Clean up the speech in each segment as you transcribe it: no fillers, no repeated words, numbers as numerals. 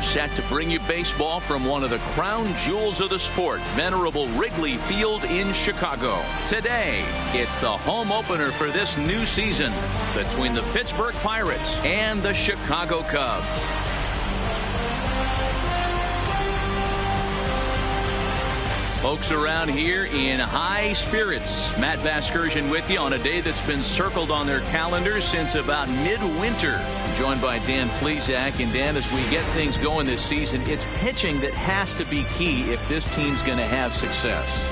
are set to bring you baseball from one of the crown jewels of the sport, venerable Wrigley Field in Chicago. Today, it's the home opener for this new season between the Pittsburgh Pirates and the Chicago Cubs. Folks around here in high spirits. Matt Vasgersian with you on a day that's been circled on their calendars since about midwinter. Joined by Dan Plesac. And Dan, as we get things going this season, it's pitching that has to be key if this team's going to have success.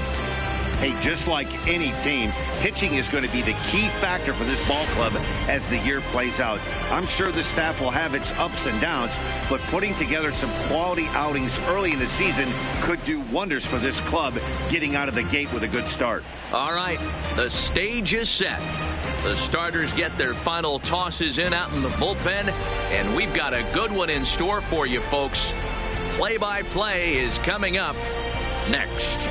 Hey, just like any team, pitching is going to be the key factor for this ball club as the year plays out. I'm sure the staff will have its ups and downs, but putting together some quality outings early in the season could do wonders for this club getting out of the gate with a good start. All right, the stage is set. The starters get their final tosses in out in the bullpen, and we've got a good one in store for you, folks. Play-by-play is coming up next.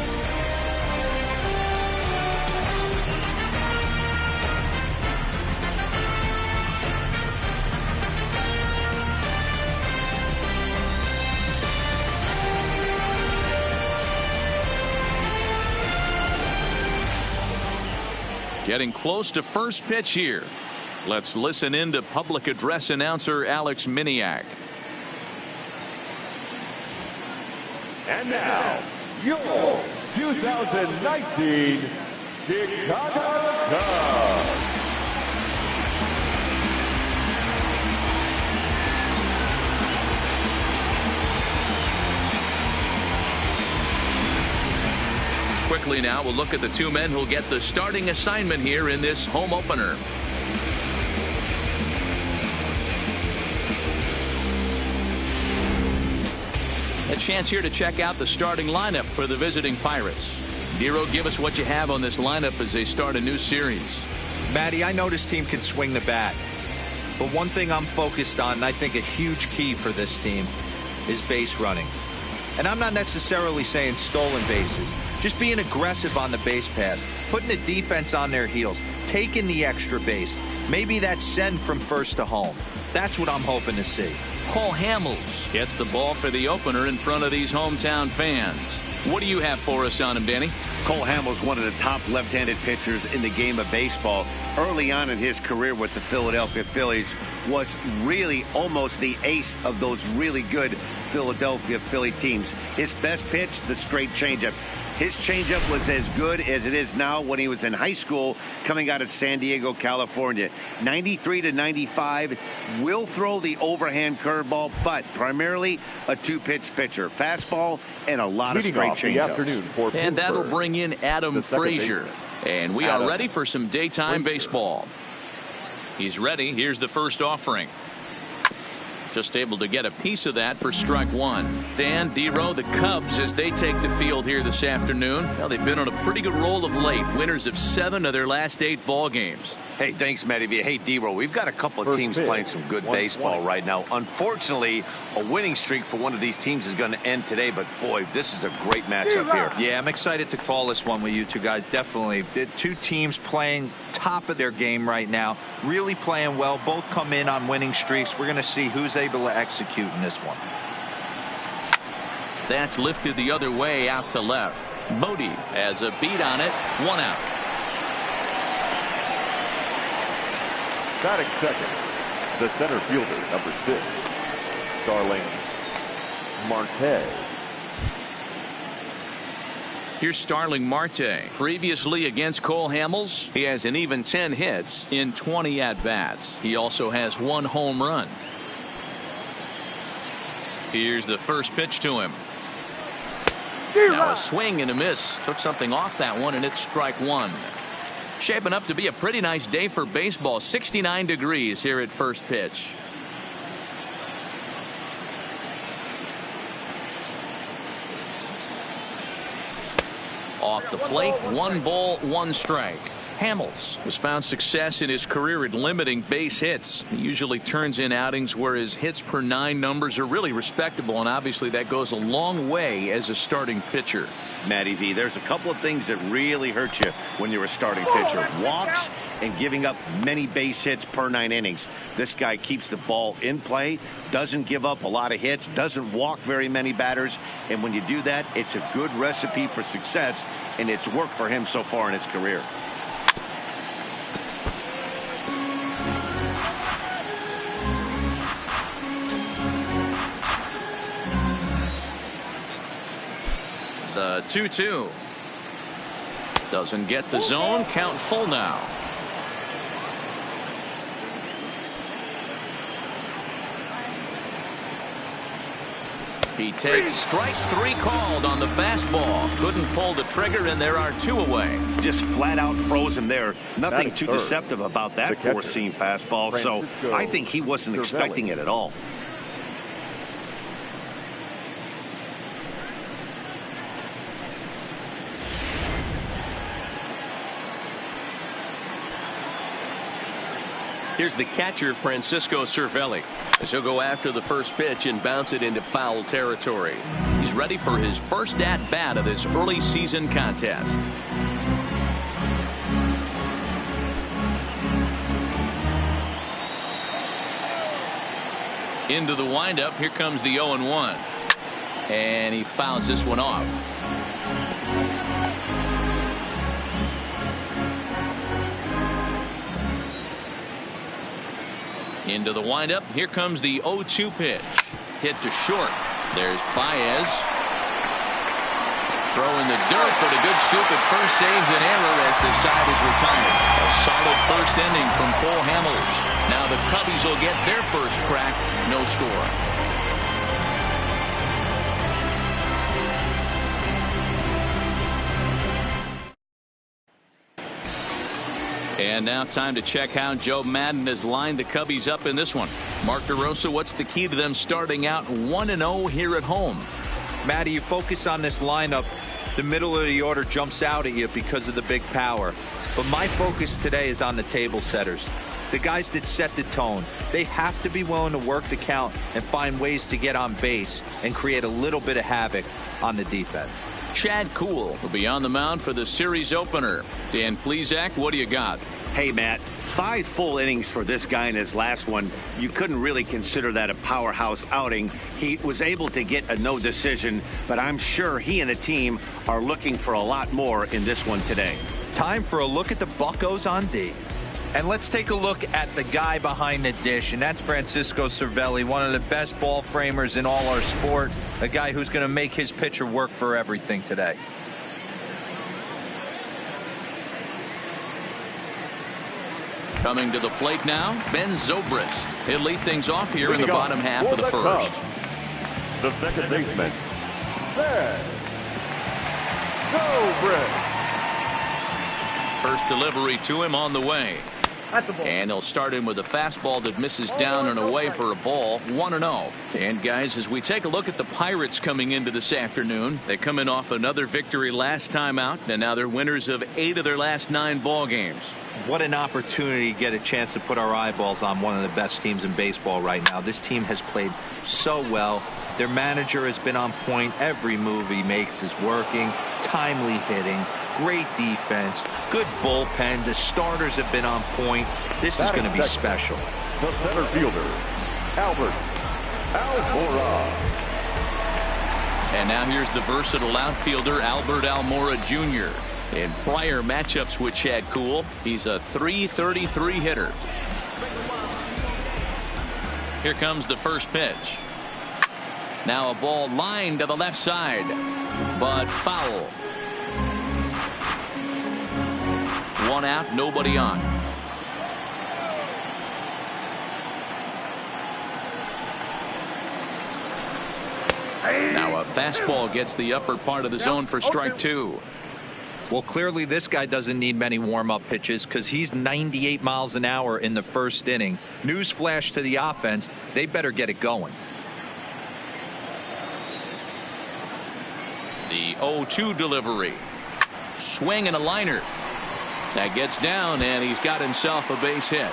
Getting close to first pitch here. Let's listen in to public address announcer Alex Miniak. And now, your 2019 Chicago Cubs. Quickly now, we'll look at the two men who'll get the starting assignment here in this home opener. A chance here to check out the starting lineup for the visiting Pirates. Dero, give us what you have on this lineup as they start a new series. Matty, I know this team can swing the bat, but one thing I'm focused on, and I think a huge key for this team, is base running. And I'm not necessarily saying stolen bases. Just being aggressive on the base pass, putting the defense on their heels, taking the extra base. Maybe that's send from first to home. That's what I'm hoping to see. Cole Hamels gets the ball for the opener in front of these hometown fans. What do you have for us on him, Danny? Cole Hamels, one of the top left-handed pitchers in the game of baseball. Early on in his career with the Philadelphia Phillies, was really almost the ace of those really good Philadelphia Philly teams. His best pitch, the straight changeup. His changeup was as good as it is now when he was in high school coming out of San Diego, California. 93 to 95, will throw the overhand curveball, but primarily a two-pitch pitcher. Fastball and a lot of straight changeups. And that'll bring in Adam Frazier. And we are ready for some daytime baseball. He's ready. Here's the first offering. Just able to get a piece of that for strike one. Dan, Dero, the Cubs, as they take the field here this afternoon. Well, they've been on a pretty good roll of late. Winners of 7 of their last 8 ball games. Hey, thanks, Matty. Hey, Dero, we've got a couple of teams playing some good baseball right now. Unfortunately, a winning streak for one of these teams is going to end today, but boy, this is a great matchup here. Yeah, I'm excited to call this one with you two guys. Definitely. The two teams playing top of their game right now, really playing well. Both come in on winning streaks. We're going to see who's able to execute in this one. That's lifted the other way out to left. Bodie has a beat on it. 1 out. Batting second, the center fielder, number 6, Starling Marte. Here's Starling Marte. Previously against Cole Hamels, he has an even 10 hits in 20 at-bats. He also has 1 home run. Here's the first pitch to him. Now a swing and a miss. Took something off that one, and it's strike one. Shaping up to be a pretty nice day for baseball. 69 degrees here at first pitch. Off the plate, 1 ball, 1 strike. Hamels has found success in his career at limiting base hits. He usually turns in outings where his hits per 9 numbers are really respectable, and obviously that goes a long way as a starting pitcher. Matty V. There's a couple of things that really hurt you when you're a starting pitcher. Walks and giving up many base hits per 9 innings. This guy keeps the ball in play, doesn't give up a lot of hits, doesn't walk very many batters. And when you do that, it's a good recipe for success, and it's worked for him so far in his career. The 2-2. Doesn't get the zone. Count full now. He takes strike 3 called on the fastball. Couldn't pull the trigger, and there are 2 away. Just flat out froze him there. Nothing too deceptive about that four-seam fastball. So I think he wasn't expecting it at all. Here's the catcher, Francisco Cervelli, as he'll go after the first pitch and bounce it into foul territory. He's ready for his first at-bat of this early season contest. Into the windup. Here comes the 0-1. And he fouls this one off. Into the windup. Here comes the 0-2 pitch. Hit to short. There's Baez. Throw in the dirt, but a good scoop at first saves an error as the side is retired. A solid first inning from Cole Hamels. Now the Cubbies will get their first crack. No score. And now time to check how Joe Madden has lined the Cubbies up in this one. Mark DeRosa, what's the key to them starting out 1-0 here at home? Matty, you focus on this lineup, the middle of the order jumps out at you because of the big power. But my focus today is on the table setters. The guys that set the tone. They have to be willing to work the count and find ways to get on base and create a little bit of havoc on the defense. Chad Kuhl will be on the mound for the series opener. Dan Plesac, what do you got? Hey, Matt, 5 full innings for this guy in his last one. You couldn't really consider that a powerhouse outing. He was able to get a no decision, but I'm sure he and the team are looking for a lot more in this one today. Time for a look at the Buccos on D. And let's take a look at the guy behind the dish, and that's Francisco Cervelli, one of the best ball framers in all our sport, a guy who's going to make his pitcher work for everything today. Coming to the plate now, Ben Zobrist. He'll lead things off here in the bottom half of the first. The second baseman, Ben Zobrist. First delivery to him on the way. And he'll start him with a fastball that misses down and away for a ball. 1-0. And guys, as we take a look at the Pirates coming into this afternoon, they come in off another victory last time out, and now they're winners of 8 of their last 9 ball games. What an opportunity to get a chance to put our eyeballs on one of the best teams in baseball right now. This team has played so well. Their manager has been on point. Every move he makes is working. Timely hitting. Great defense. Good bullpen. The starters have been on point. This is going to be special. The center fielder, Albert Almora. And now here's the versatile outfielder, Albert Almora Jr. In prior matchups with Chad Kuhl, he's a .333 hitter. Here comes the first pitch. Now a ball lined to the left side, but foul. 1 out, nobody on. Now a fastball gets the upper part of the zone for strike 2. Well, clearly this guy doesn't need many warm-up pitches because he's 98 miles an hour in the first inning. Newsflash to the offense, they better get it going. The 0-2 delivery. Swing and a liner. That gets down, and he's got himself a base hit.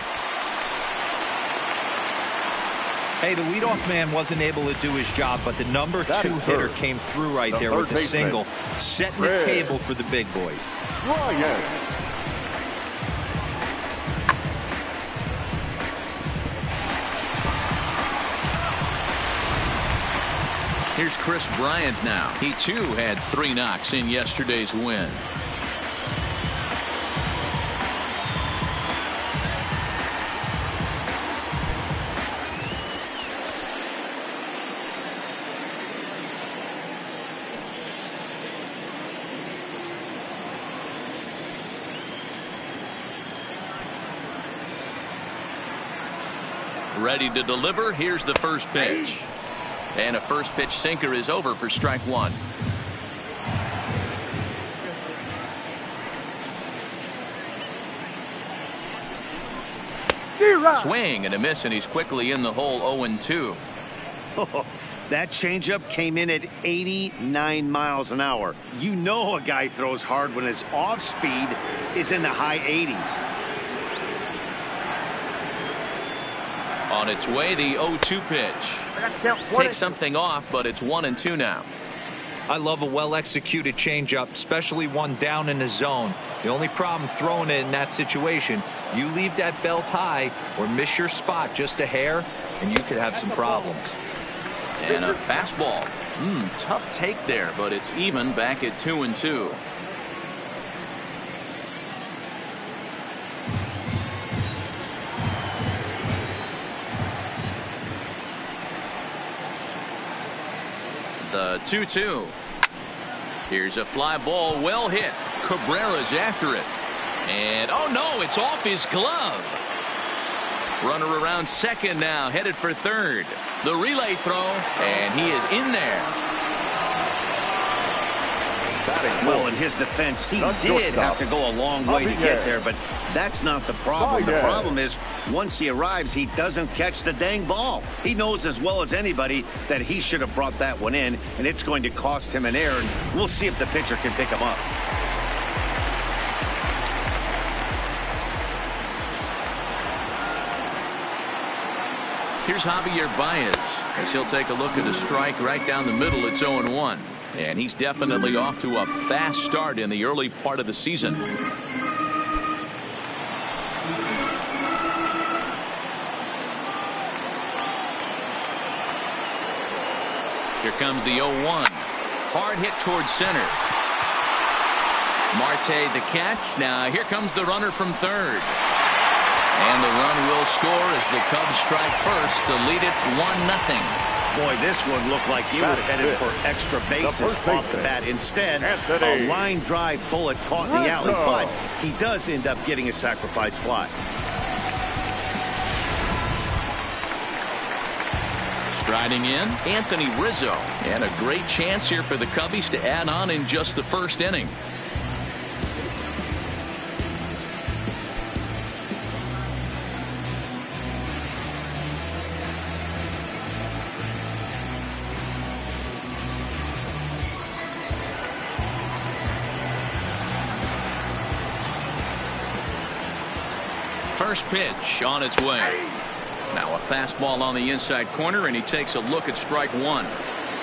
Hey, the leadoff man wasn't able to do his job, but the number 2 hitter came through right there with the single, setting the table for the big boys. Ryan. Here's Chris Bryant now. He too had 3 knocks in yesterday's win. Ready to deliver. Here's the first pitch. And a first pitch sinker is over for strike 1. Swing and a miss, and he's quickly in the hole. 0-2. Oh, that changeup came in at 89 miles an hour. You know a guy throws hard when his off speed is in the high 80s. On its way, the 0-2 pitch. Takes something off, but it's 1-2 now. I love a well-executed changeup, especially one down in the zone. The only problem throwing it in that situation, you leave that belt high or miss your spot just a hair, and you could have some problems. And a fastball. Tough take there, but it's even back at 2-2. The 2-2. Here's a fly ball, well hit. Cabrera's after it. And oh no, it's off his glove. Runner around second now, headed for third. The relay throw, and he is in there. Well, in his defense, he did have to go a long way to get there, but that's not the problem. The problem is once he arrives, he doesn't catch the dang ball. He knows as well as anybody that he should have brought that one in, and it's going to cost him an error, and we'll see if the pitcher can pick him up. Here's Javier Baez as he'll take a look at a strike right down the middle. It's 0-1. And he's definitely off to a fast start in the early part of the season. Here comes the 0-1. Hard hit towards center. Marte the catch. Now here comes the runner from third. And the run will score as the Cubs strike first to lead it 1-0. Boy, this one looked like he was headed for extra bases off the bat. Instead, a line drive bullet caught in the alley, but he does end up getting a sacrifice fly. Striding in, Anthony Rizzo. And a great chance here for the Cubbies to add on in just the first inning. First pitch on its way. Now a fastball on the inside corner, and he takes a look at strike 1.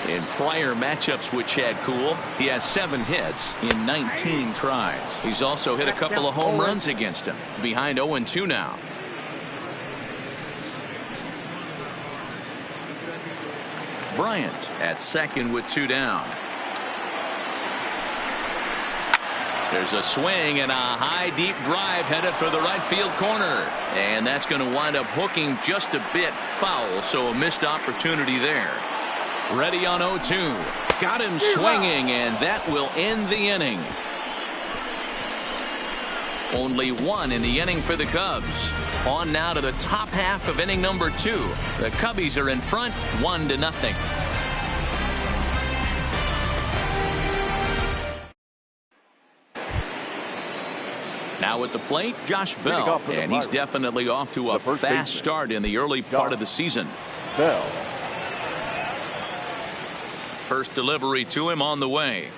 In prior matchups with Chad Kuhl, he has 7 hits in 19 tries. He's also hit a couple of home runs against him. Behind 0-2 now. Bryant at second with 2 down. There's a swing and a high deep drive headed for the right field corner, and that's going to wind up hooking just a bit foul, so a missed opportunity there. Ready on 0-2. Got him swinging, and that will end the inning. Only 1 in the inning for the Cubs. On now to the top half of inning number 2. The Cubbies are in front 1-0. Now at the plate, Josh Bell, and he's definitely off to a fast start in the early part of the season. Bell. First delivery to him on the way.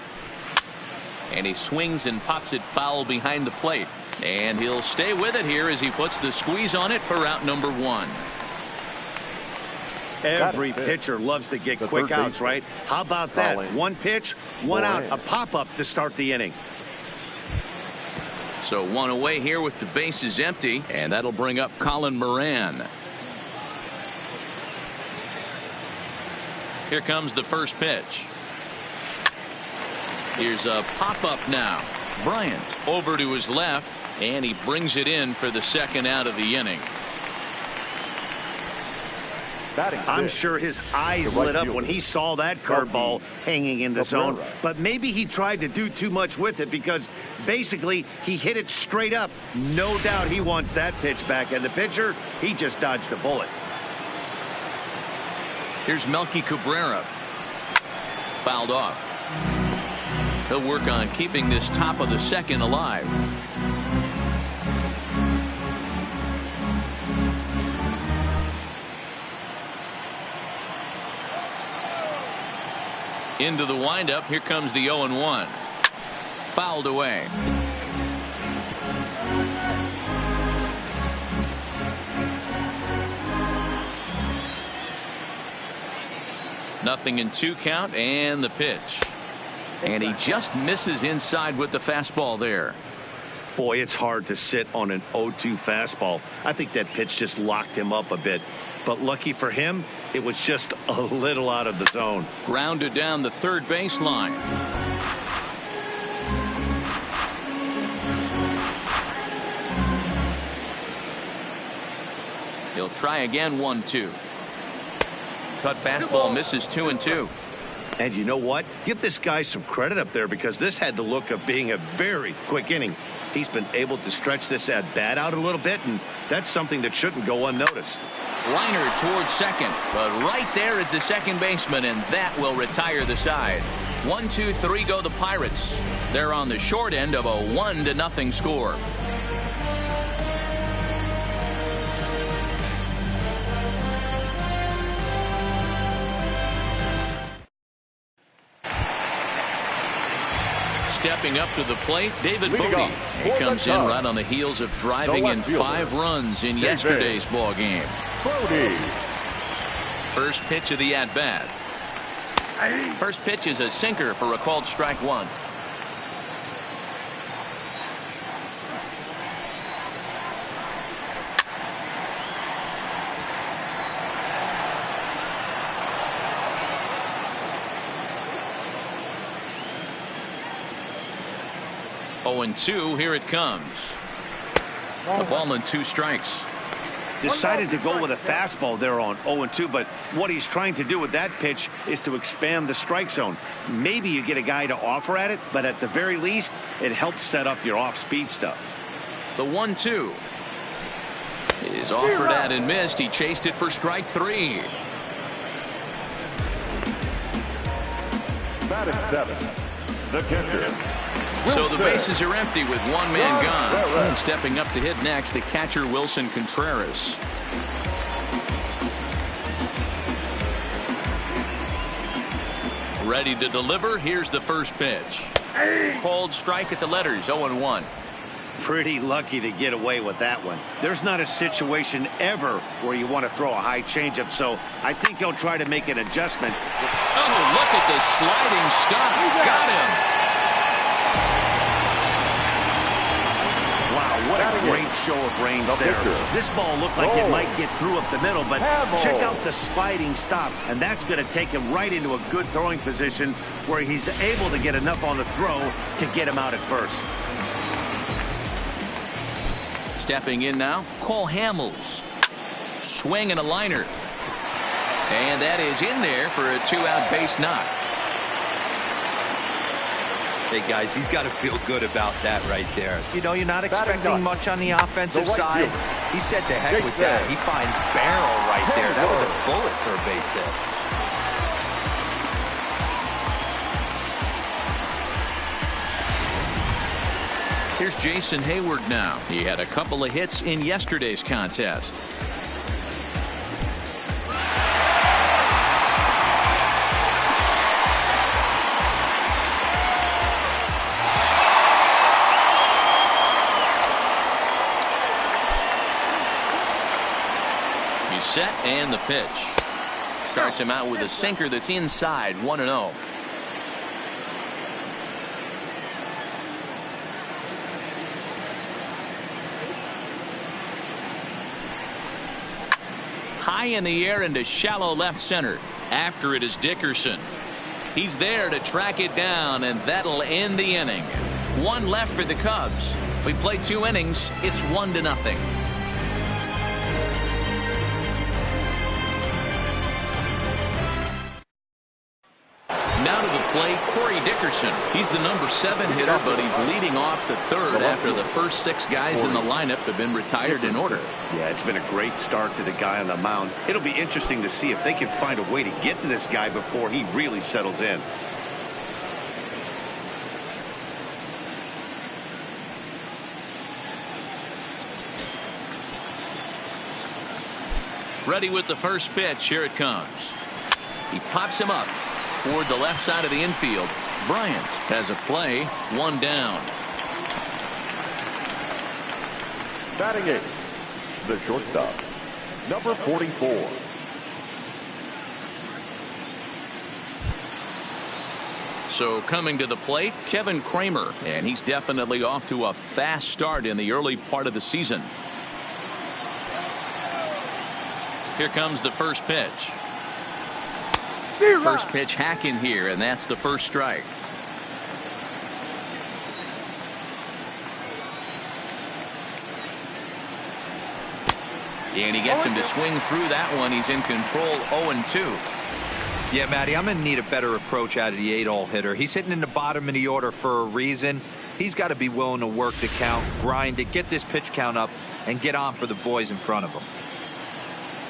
And he swings and pops it foul behind the plate. And he'll stay with it here as he puts the squeeze on it for out number 1. Every pitcher loves to get quick outs, right? How about that? One pitch, one out, a pop-up to start the inning. So one away here with the bases empty, and that'll bring up Colin Moran. Here comes the first pitch. Here's a pop-up now. Bryant over to his left, and he brings it in for the second out of the inning. I'm sure his eyes lit up when he saw that curveball hanging in the zone, but maybe he tried to do too much with it because basically he hit it straight up. No doubt he wants that pitch back, and the pitcher, he just dodged a bullet. Here's Melky Cabrera. Fouled off. He'll work on keeping this top of the second alive. Into the windup. Here comes the 0-1. Fouled away. Nothing in 2 count, and the pitch. And he just misses inside with the fastball there. Boy, it's hard to sit on an 0-2 fastball. I think that pitch just locked him up a bit. But lucky for him, it was just a little out of the zone. Grounded down the third baseline. He'll try again. 1-2. Cut fastball misses. 2-2. And you know what? Give this guy some credit up there because this had the look of being a very quick inning. He's been able to stretch this at bat out a little bit, and that's something that shouldn't go unnoticed. Liner towards second, but right there is the second baseman, and that will retire the side. 1-2-3 go the Pirates. They're on the short end of a 1-0 score. Stepping up to the plate, David Bote. He comes in right on the heels of driving in 5 runs in yesterday's ball game. First pitch of the at-bat. First pitch is a sinker for a called strike 1. Oh, 0-2, here it comes. A ball and 2 strikes. Decided to go with a fastball there on 0-2, but what he's trying to do with that pitch is to expand the strike zone. Maybe you get a guy to offer at it, but at the very least, it helps set up your off-speed stuff. The 1-2 is offered at and missed. He chased it for strike 3. Batting 7, the catcher. So the bases are empty with 1 man gone. And stepping up to hit next, the catcher Wilson Contreras. Ready to deliver. Here's the first pitch. Called strike at the letters. 0-1. Pretty lucky to get away with that one. There's not a situation ever where you want to throw a high changeup, so I think he'll try to make an adjustment. Oh, look at the sliding stop. Got him. What a great show of range there. This ball looked like it might get through up the middle, but check out the sliding stop, and that's going to take him right into a good throwing position where he's able to get enough on the throw to get him out at first. Stepping in now, Cole Hamels. Swing and a liner. And that is in there for a 2-out base knock. Hey, guys, he's got to feel good about that right there. You know, you're not expecting much on the offensive side. He said to heck with that. He finds barrel right there. That was a bullet for a base hit. Here's Jason Hayward now. He had a couple of hits in yesterday's contest. Set and the pitch. starts him out with a sinker that's inside 1-0. High in the air into shallow left center. After it is Dickerson. He's there to track it down, and that'll end the inning. One left for the Cubs. We played 2 innings. It's 1-0. Now to the plate, Corey Dickerson. He's the number 7 hitter, but he's leading off the third after the first 6 guys in the lineup have been retired in order. Yeah, it's been a great start to the guy on the mound. It'll be interesting to see if they can find a way to get to this guy before he really settles in. Ready with the first pitch. Here it comes. He pops him up toward the left side of the infield. Bryant has a play. 1 down. Batting 8, the shortstop, number 44. So coming to the plate, Kevin Kramer, and he's definitely off to a fast start in the early part of the season. Here comes the first pitch. First pitch hacking here, and that's the first strike. And he gets him to swing through that one. He's in control. 0-2. Yeah, Matty, I'm going to need a better approach out of the 8-hole hitter. He's hitting in the bottom of the order for a reason. He's got to be willing to work the count, grind it, get this pitch count up, and get on for the boys in front of him.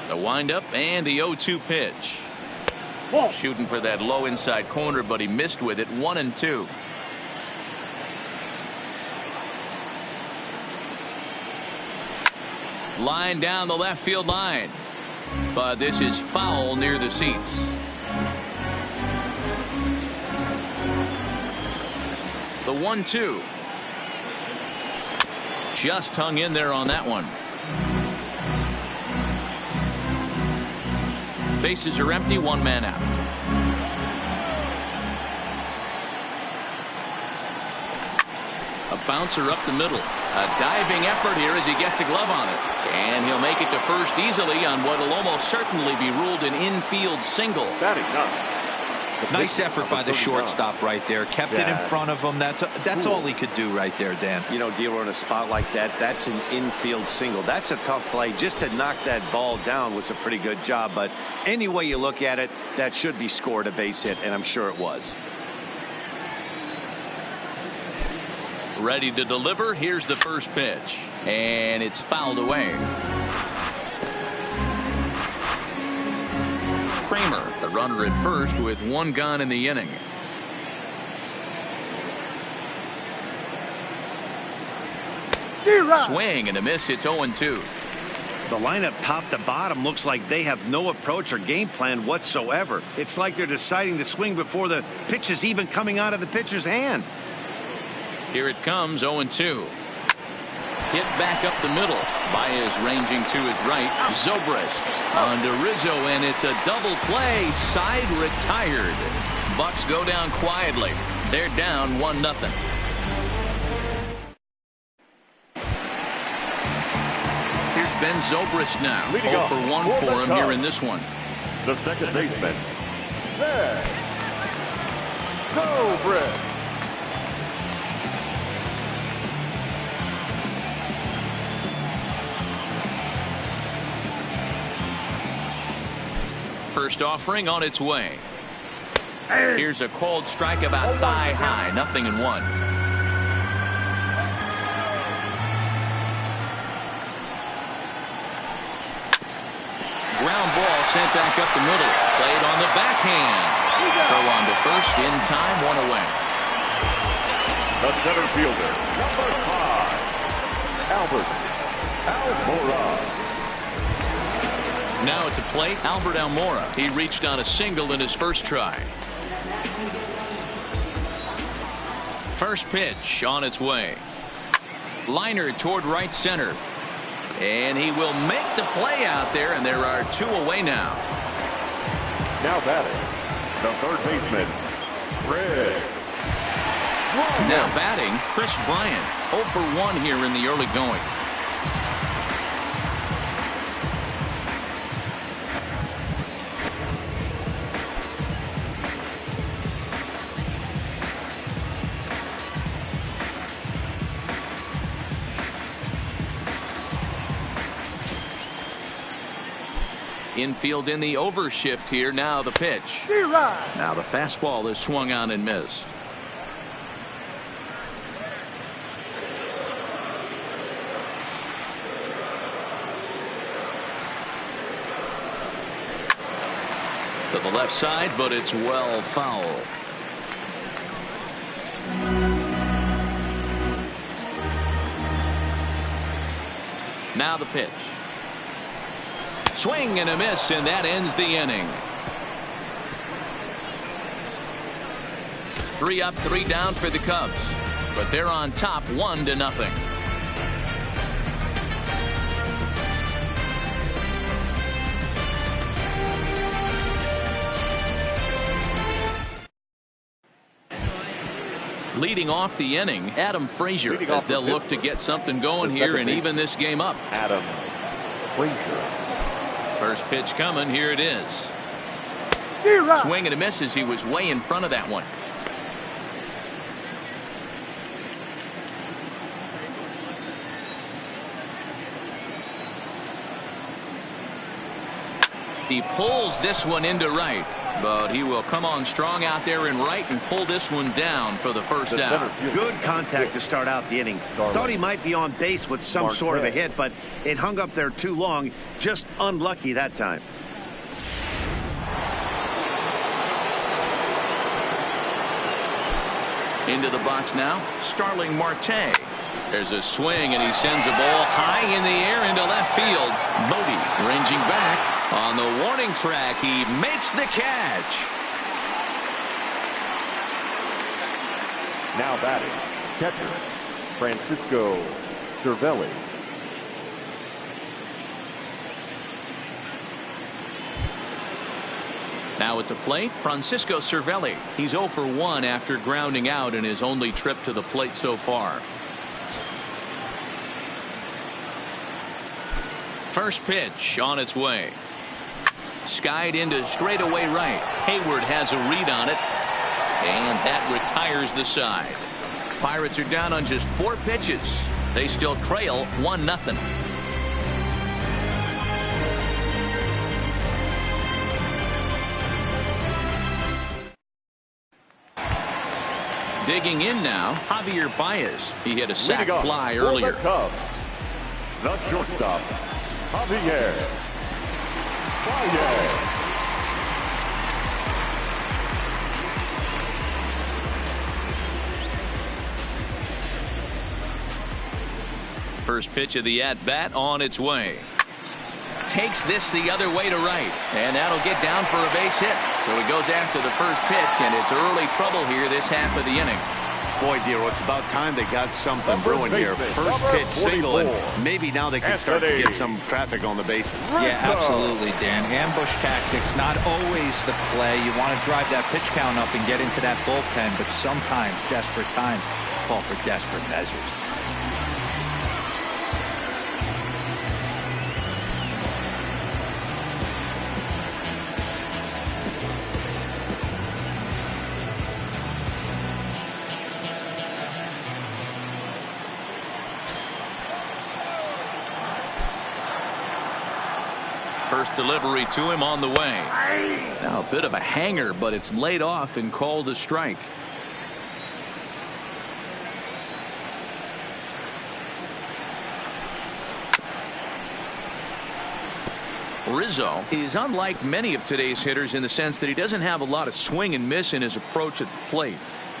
The windup and the 0-2 pitch. Shooting for that low inside corner, but he missed with it. 1-2. Line down the left field line, but this is foul near the seats. The 1-2 just hung in there on that one. Bases are empty. 1 man out. A bouncer up the middle. A diving effort here as he gets a glove on it. And he'll make it to first easily on what will almost certainly be ruled an infield single. Batting 9. Nice effort by the shortstop right there. Kept it in front of him. That's all he could do right there, Dan. You know, Dealer, in a spot like that, that's an infield single. That's a tough play. Just to knock that ball down was a pretty good job. But any way you look at it, that should be scored a base hit, and I'm sure it was. Ready to deliver. Here's the first pitch. And it's fouled away. Kramer, the runner at first with 1 gone in the inning. Swing and a miss. It's 0-2. The lineup top to bottom looks like they have no approach or game plan whatsoever. It's like they're deciding to swing before the pitch is even coming out of the pitcher's hand. Here it comes. 0-2. Hit back up the middle. Baez ranging to his right. Zobrist on to Rizzo, and it's a double play. Side retired. Bucks go down quietly. They're down 1-0. Here's Ben Zobrist now. 0 for 1 for him here in this one. The second baseman, Ben Zobrist. First offering on its way. Here's a cold strike about thigh high. 0-1. Ground ball sent back up the middle. Played on the backhand. Throw on to first in time. 1 away. The center fielder, number 5, Albert Almora. Now at the plate, Albert Almora. He reached on a single in his first try. First pitch on its way. Liner toward right center. And he will make the play out there, and there are 2 away now. Now batting, the third baseman, Chris. Now batting, Chris Bryant. 0 for 1 here in the early going. Infield in the overshift here. Now the pitch. Now the fastball is swung on and missed. To the left side, but it's well foul. Now the pitch. Swing and a miss, and that ends the inning. 3 up, 3 down for the Cubs, but they're on top 1-0. Leading off the inning, Adam Frazier, as they'll look to get something going here and even this game up. Adam Frazier. First pitch coming. Here it is. Swing and a miss as he was way in front of that one. He pulls this one into right, but he will come on strong out there in right and pull this one down for the first down. Good contact to start out the inning. Thought he might be on base with some sort of a hit, but it hung up there too long. Just unlucky that time. Into the box now, Starling Marte. There's a swing, and he sends a ball high in the air into left field. Bodie ranging back. On the warning track, he makes the catch. Now batting, catcher, Francisco Cervelli. Now at the plate, Francisco Cervelli. He's 0 for 1 after grounding out in his only trip to the plate so far. First pitch on its way. Skied into straightaway right. Hayward has a read on it, and that retires the side. Pirates are down on just 4 pitches. They still trail 1-0. Digging in now, Javier Baez. He hit a sac fly earlier. The shortstop, Javier Baez. First pitch of the at-bat on its way. Takes this the other way to right, and that'll get down for a base hit. So he goes after the first pitch, and it's early trouble here this half of the inning. Boy, Dero, it's about time they got something brewing here. First pitch single, and maybe now they can start to get some traffic on the bases. Yeah, absolutely, Dan. Ambush tactics, not always the play. You want to drive that pitch count up and get into that bullpen, but sometimes desperate times call for desperate measures. First delivery to him on the way. Now a bit of a hanger, but it's laid off and called a strike. Rizzo is unlike many of today's hitters in the sense that he doesn't have a lot of swing and miss in his approach at the plate.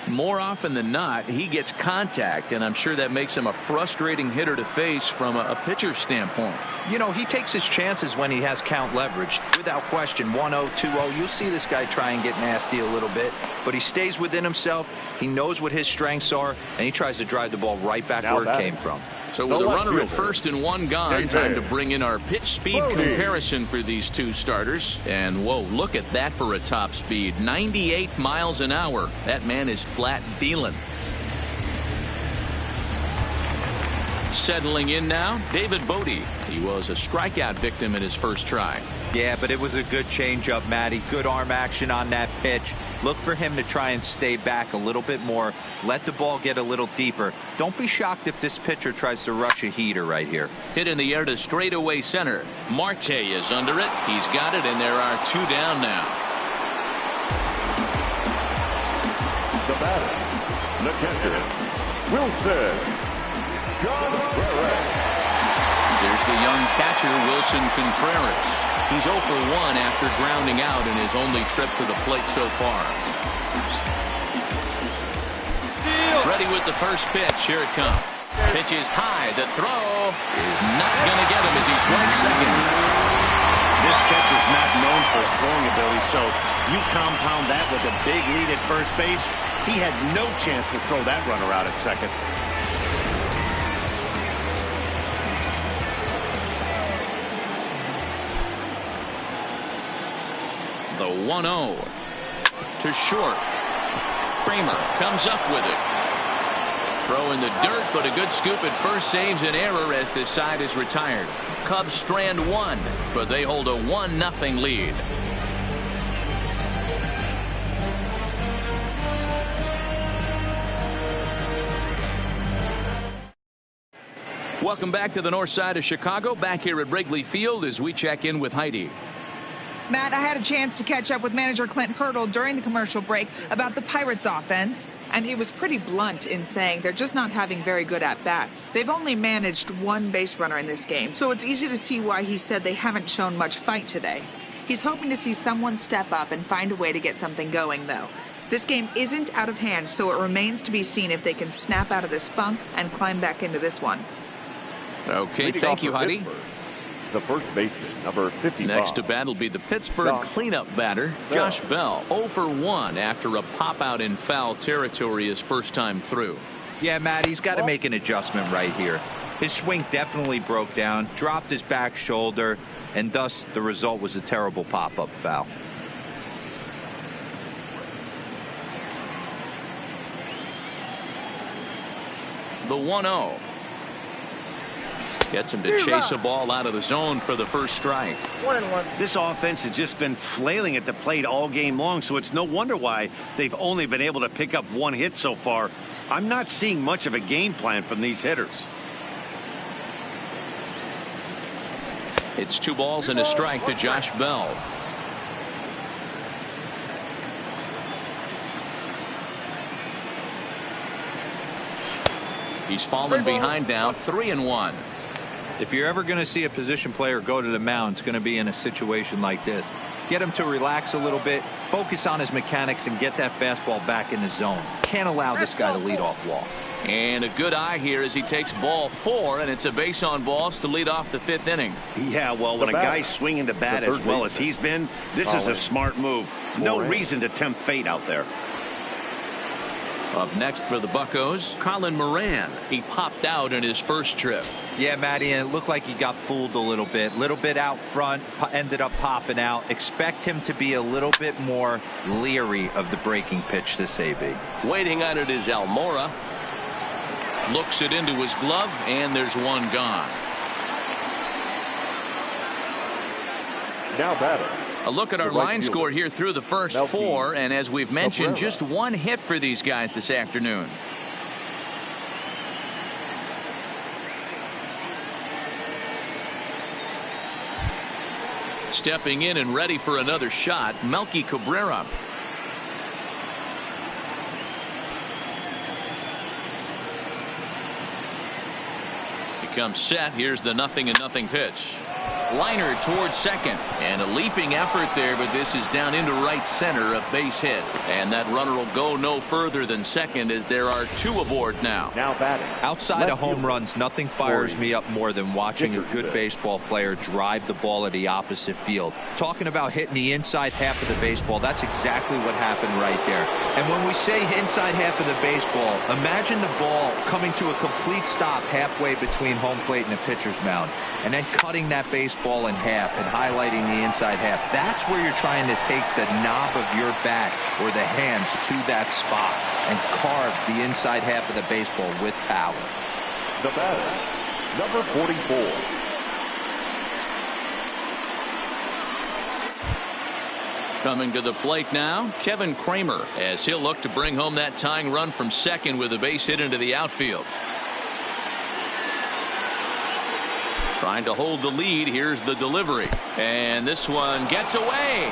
More often than not, he gets contact, and I'm sure that makes him a frustrating hitter to face from a pitcher's standpoint. You know, he takes his chances when he has count leverage. Without question, 1-0, 2-0. You'll see this guy try and get nasty a little bit. but he stays within himself. He knows what his strengths are, and he tries to drive the ball right back where it came from. So with a runner at first and one gone, time to bring in our pitch speed comparison for these two starters. And whoa, look at that for a top speed. 98 miles an hour. That man is flat dealing. Settling in now, David Bote. He was a strikeout victim in his first try. Yeah, but it was a good changeup, Matty. Good arm action on that pitch. Look for him to try and stay back a little bit more. Let the ball get a little deeper. Don't be shocked if this pitcher tries to rush a heater right here. Hit in the air to straightaway center. Marte is under it. He's got it, and there are two down now. The batter, the catcher, Wilson Contreras. There's the young catcher, Wilson Contreras. He's 0 for 1 after grounding out in his only trip to the plate so far. Ready with the first pitch. Here it comes. Pitch is high. The throw is not going to get him as he strikes second. This catcher's not known for throwing ability, so you compound that with a big lead at first base. He had no chance to throw that runner out at second. The 1-0 to short. Kramer comes up with it. Throw in the dirt, but a good scoop at first saves an error as this side is retired. Cubs strand one, but they hold a 1-0 lead. Welcome back to the north side of Chicago. Back here at Wrigley Field as we check in with Heidi. Matt, I had a chance to catch up with manager Clint Hurdle during the commercial break about the Pirates offense, and he was pretty blunt in saying they're just not having very good at-bats. They've only managed one base runner in this game, so it's easy to see why he said they haven't shown much fight today. He's hoping to see someone step up and find a way to get something going, though. This game isn't out of hand, so it remains to be seen if they can snap out of this funk and climb back into this one. Okay, thank you, Heidi. Pittsburgh, the first baseman, number 55. Next to bat will be the Pittsburgh cleanup batter, Josh Bell. 0 for 1 after a pop-out in foul territory his first time through. Yeah, Matt, he's got to make an adjustment right here. His swing definitely broke down, dropped his back shoulder, and thus the result was a terrible pop-up foul. The 1-0. Gets him to chase a ball out of the zone for the first strike. 1-1. This offense has just been flailing at the plate all game long, so it's no wonder why they've only been able to pick up one hit so far. I'm not seeing much of a game plan from these hitters. It's 2 balls and a strike to Josh Bell. He's fallen behind now, 3-1. If you're ever going to see a position player go to the mound, it's going to be in a situation like this. Get him to relax a little bit, focus on his mechanics, and get that fastball back in the zone. Can't allow this guy to lead off walk. And a good eye here as he takes ball 4, and it's a base on balls to lead off the 5th inning. Yeah, well, when a guy's swinging the bat as well as he's been, this is a smart move. No reason to tempt fate out there. Up next for the Buccos, Colin Moran. He popped out in his first trip. Yeah, Matty, and it looked like he got fooled a little bit out front, ended up popping out. Expect him to be a little bit more leery of the breaking pitch this AB. Waiting on it is Almora. Looks it into his glove, and there's one gone. Now batter. A look at our line score here through the first 4, and as we've mentioned, just one hit for these guys this afternoon. Stepping in and ready for another shot, Melky Cabrera. He comes set. Here's the 0-0 pitch. Liner towards second. And a leaping effort there, but this is down into right center, a base hit. And that runner will go no further than second as there are 2 aboard now. Now batting. Outside of home runs, nothing fires me up more than watching a good baseball player drive the ball to the opposite field. Talking about hitting the inside half of the baseball, that's exactly what happened right there. And when we say inside half of the baseball, imagine the ball coming to a complete stop halfway between home plate and the pitcher's mound, and then cutting that baseball in half and highlighting the inside half. That's where you're trying to take the knob of your bat or the hands to that spot and carve the inside half of the baseball with power. The batter, number 44. Coming to the plate now, Kevin Kramer, as he'll look to bring home that tying run from second with a base hit into the outfield. Trying to hold the lead. Here's the delivery. And this one gets away.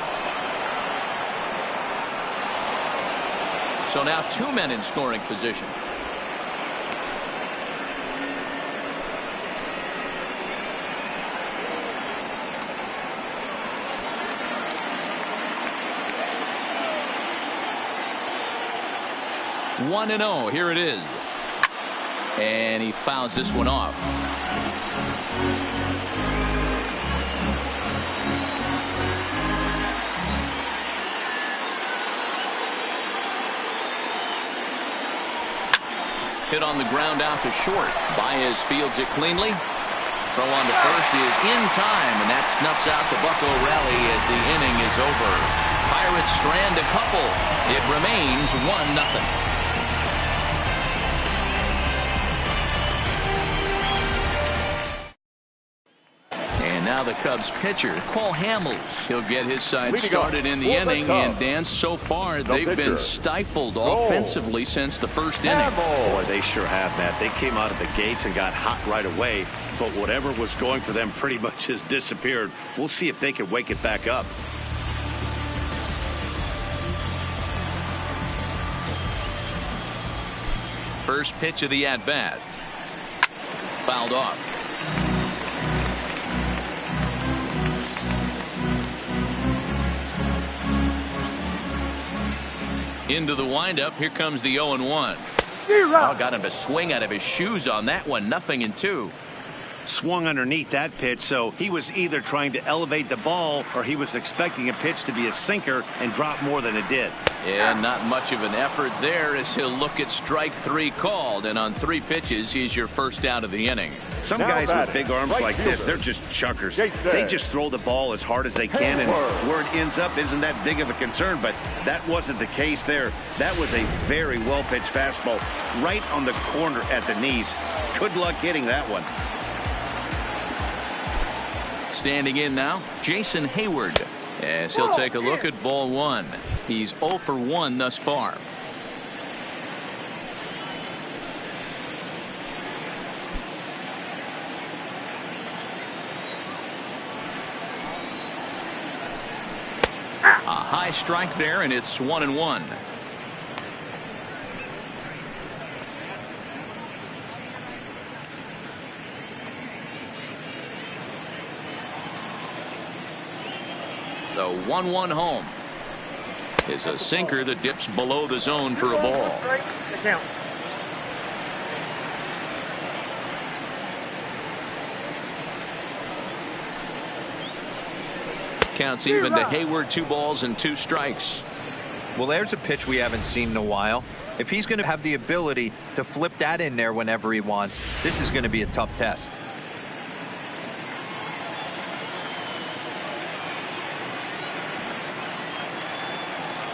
So now 2 men in scoring position. One and 0. Here it is. And he fouls this one off. Hit on the ground out to short. Baez fields it cleanly. Throw on to first is in time, and that snuffs out the Buck O'Reilly as the inning is over. Pirates strand a couple. It remains 1-0. Now the Cubs pitcher, Cole Hamels. He'll get his side started in the inning. And Dan, so far they've been stifled offensively since the first inning. Boy, they sure have, Matt. They came out of the gates and got hot right away. But whatever was going for them pretty much has disappeared. We'll see if they can wake it back up. First pitch of the at-bat. Fouled off. Into the windup. Here comes the 0-1. Oh, got him to swing out of his shoes on that one. 0-2. Swung underneath that pitch, so he was either trying to elevate the ball or he was expecting a pitch to be a sinker and drop more than it did. And not much of an effort there as he'll look at strike 3 called, and on 3 pitches he's your first out of the inning. Some guys with big arms like this, they're just chuckers. They just throw the ball as hard as they can, and where it ends up isn't that big of a concern, but that wasn't the case there. That was a very well pitched fastball right on the corner at the knees. Good luck hitting that one. Standing in now, Jason Hayward, as he'll take a look at ball 1. He's 0 for 1 thus far. A high strike there, and it's 1-1. The 1-1 home is a sinker that dips below the zone for a ball. Counts even to Hayward. 2 balls and 2 strikes. Well, there's a pitch we haven't seen in a while. If he's going to have the ability to flip that in there whenever he wants, this is going to be a tough test.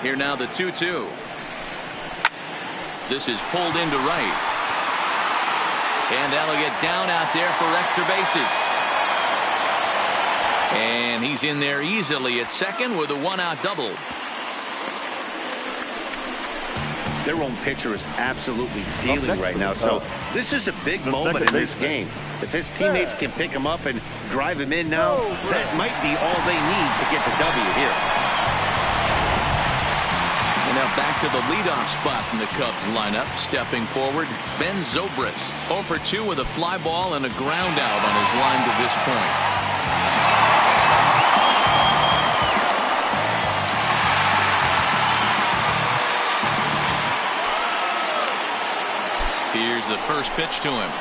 Here now the 2-2. This is pulled into right. And that'll get down out there for extra bases. And he's in there easily at second with a 1-out double. Their own pitcher is absolutely dealing right now, so this is a big moment in this game. If his teammates can pick him up and drive him in now, that might be all they need to get the W here. And now back to the leadoff spot in the Cubs lineup. Stepping forward, Ben Zobrist. 0 for 2 with a fly ball and a ground out on his line to this point. Here's the first pitch to him.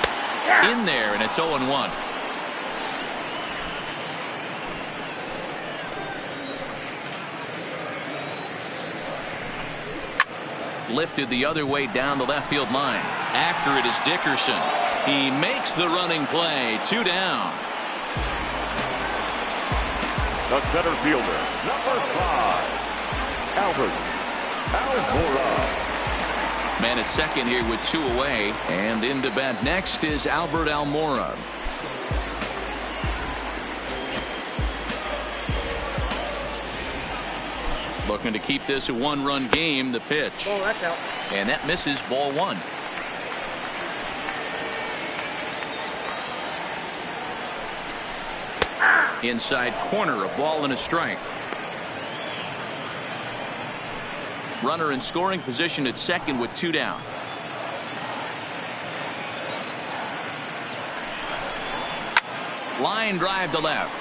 In there, and it's 0-1. Lifted the other way down the left field line. After it is Dickerson. He makes the running play. 2 down. The center fielder, number 5, Albert Almora. Man at second here with 2 away. And into bat next is Albert Almora. Looking to keep this a 1-run game. The pitch. Oh, that's out. And that misses, ball 1. Inside corner, a ball and a strike. Runner in scoring position at second with 2 down. Line drive to left.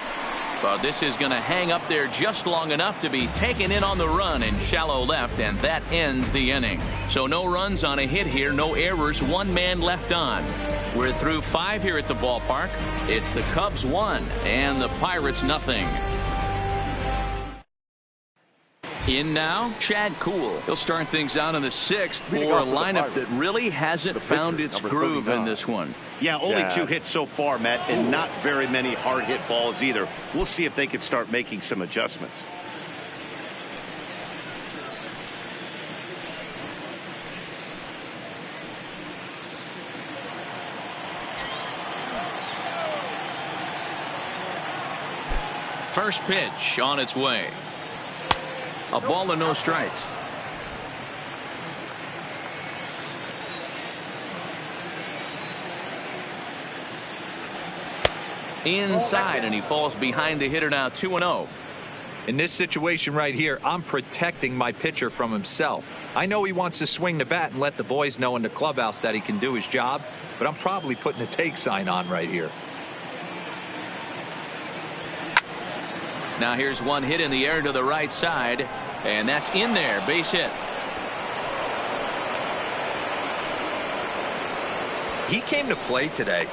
But this is going to hang up there just long enough to be taken in on the run in shallow left, and that ends the inning. So no runs on a hit here, no errors, 1 man left on. We're through 5 here at the ballpark. It's the Cubs 1 and the Pirates nothing. In now, Chad Kuhl. He'll start things out in the 6th for a lineup that really hasn't found its groove in this one. Yeah, only 2 hits so far, Matt, and not very many hard hit balls either. We'll see if they can start making some adjustments. First pitch on its way. A ball and no strikes. Inside, and he falls behind the hitter now. 2-0. In this situation right here, I'm protecting my pitcher from himself. I know he wants to swing the bat and let the boys know in the clubhouse that he can do his job, but I'm probably putting a take sign on right here. Now here's one hit in the air to the right side, and that's in there. Base hit. He came to play today.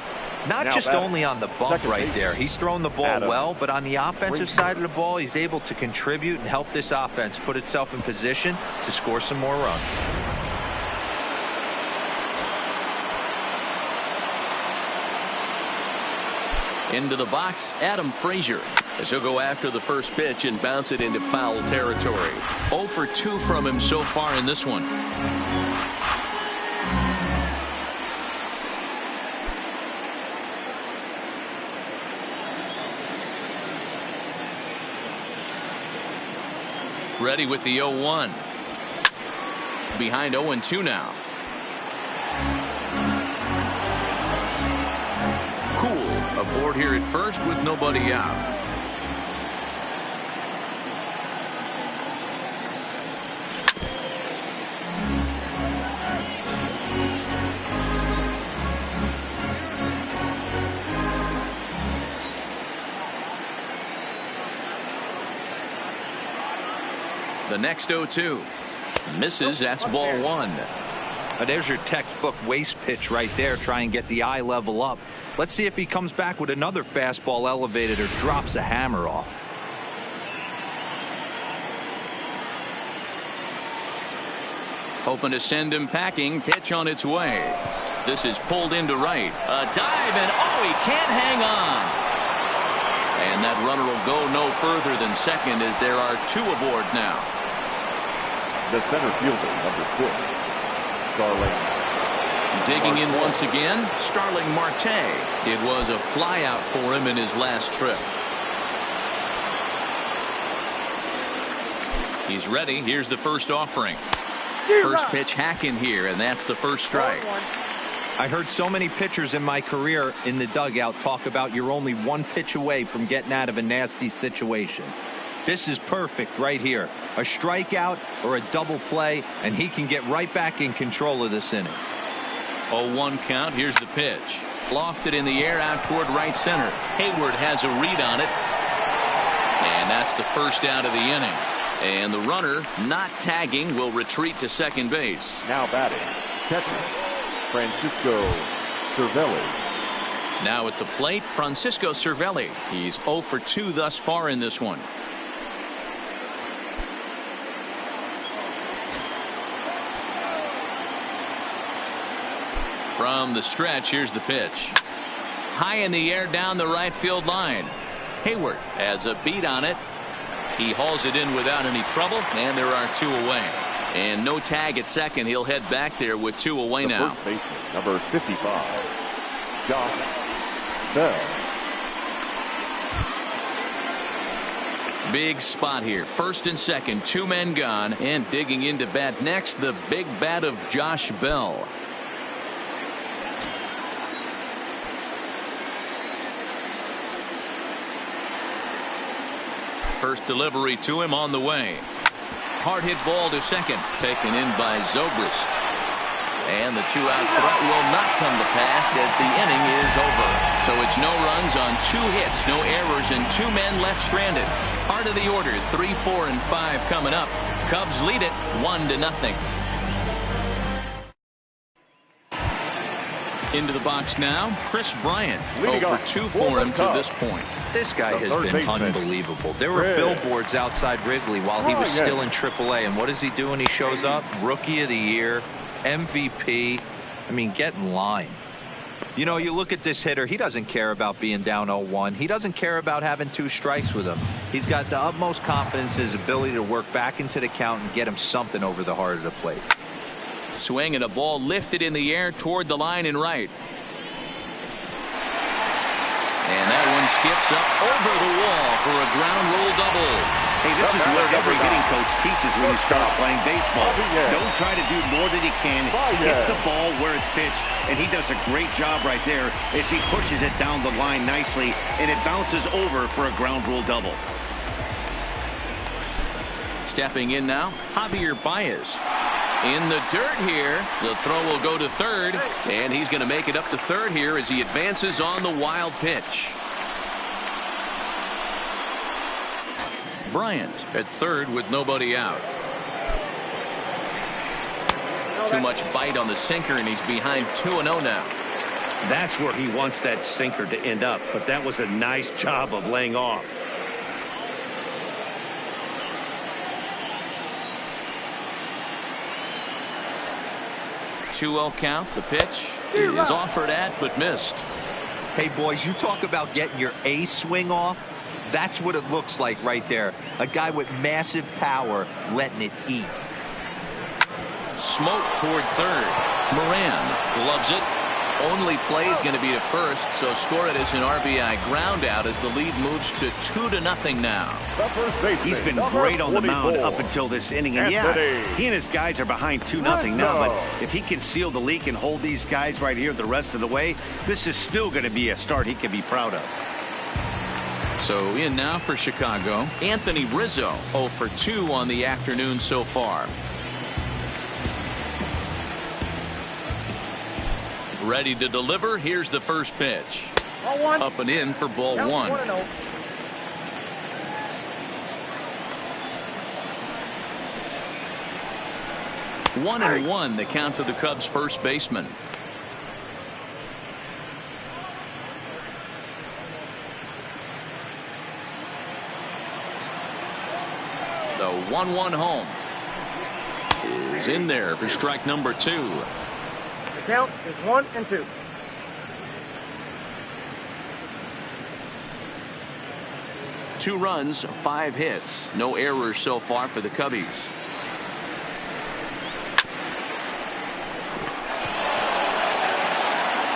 Not Now just batting. only on the bump Second right base. there. He's thrown the ball Adam well, but on the offensive Frazier. side of the ball, he's able to contribute and help this offense put itself in position to score some more runs. Into the box, Adam Frazier, as he'll go after the first pitch and bounce it into foul territory. 0 for 2 from him so far in this one. Ready with the 0-1. Behind 0-2 now. Kuhl aboard here at first with nobody out. The next 0-2 misses. That's ball 1. Now there's your textbook waste pitch right there. Try and get the eye level up. Let's see if he comes back with another fastball elevated or drops a hammer off. Hoping to send him packing. Pitch on its way. This is pulled into right. A dive, and he can't hang on. And that runner will go no further than second as there are 2 aboard now. The center fielder, number 6, Starling. Digging in once again, Starling Marte. It was a flyout for him in his last trip. He's ready. Here's the first offering. First pitch hack in here, and that's the first strike. I heard so many pitchers in my career in the dugout talk about you're only 1 pitch away from getting out of a nasty situation. This is perfect right here. A strikeout or a double play, and he can get right back in control of this inning. 0-1 count. Here's the pitch. Lofted in the air out toward right center. Hayward has a read on it. And that's the first out of the inning. And the runner, not tagging, will retreat to second base. Now batting, catcher, Francisco Cervelli. Now at the plate, Francisco Cervelli. He's 0 for 2 thus far in this one. From the stretch, here's the pitch. High in the air down the right field line. Hayward has a beat on it. He hauls it in without any trouble, and there are 2 away. And no tag at second. He'll head back there with 2 away now. First baseman, number 55, Josh Bell. Big spot here. First and second, 2 men gone, and digging into bat next, the big bat of Josh Bell. First delivery to him on the way. Hard hit ball to second, taken in by Zobrist. And the 2-out threat will not come to pass as the inning is over. So it's no runs on 2 hits, no errors, and 2 men left stranded. Part of the order, 3, 4, and 5 coming up. Cubs lead it 1-0. Into the box now, Chris Bryant. 0 for 2 for him to this point. This guy has been unbelievable. There were billboards outside Wrigley while he was still in AAA. And what does he do when he shows up? Rookie of the Year, MVP. I mean, get in line. You know, you look at this hitter. He doesn't care about being down 0-1. He doesn't care about having 2 strikes with him. He's got the utmost confidence in his ability to work back into the count and get him something over the heart of the plate. Swing and a ball lifted in the air toward the line and right. And that one skips up over the wall for a ground rule double. Hey, this is what every hitting coach teaches when you start playing baseball. Don't try to do more than you can. Hit the ball where it's pitched, and he does a great job right there as he pushes it down the line nicely, and it bounces over for a ground rule double. Stepping in now, Javier Baez. In the dirt here, the throw will go to third, and he's going to make it up to third here as he advances on the wild pitch. Bryant at third with nobody out. Too much bite on the sinker, and he's behind 2-0 now. That's where he wants that sinker to end up, but that was a nice job of laying off. 2-0 count. The pitch is offered at but missed. Hey, boys, you talk about getting your A swing off. That's what it looks like right there. A guy with massive power letting it eat. Smoke toward third. Moran loves it. Only play is going to be to first, so score it as an RBI ground out as the lead moves to 2-0 now. He's been great on the mound up until this inning, and yeah, he and his guys are behind 2-0 now, but if he can seal the leak and hold these guys right here the rest of the way, this is still going to be a start he can be proud of. So in now for Chicago, Anthony Rizzo, 0 for 2 on the afternoon so far. Ready to deliver. Here's the first pitch. Up and in for ball 1. 1-1 the count to the Cubs first baseman. The 1-1 home is in there for strike number 2. The count is 1-2. Two runs, 5 hits, no errors so far for the Cubbies.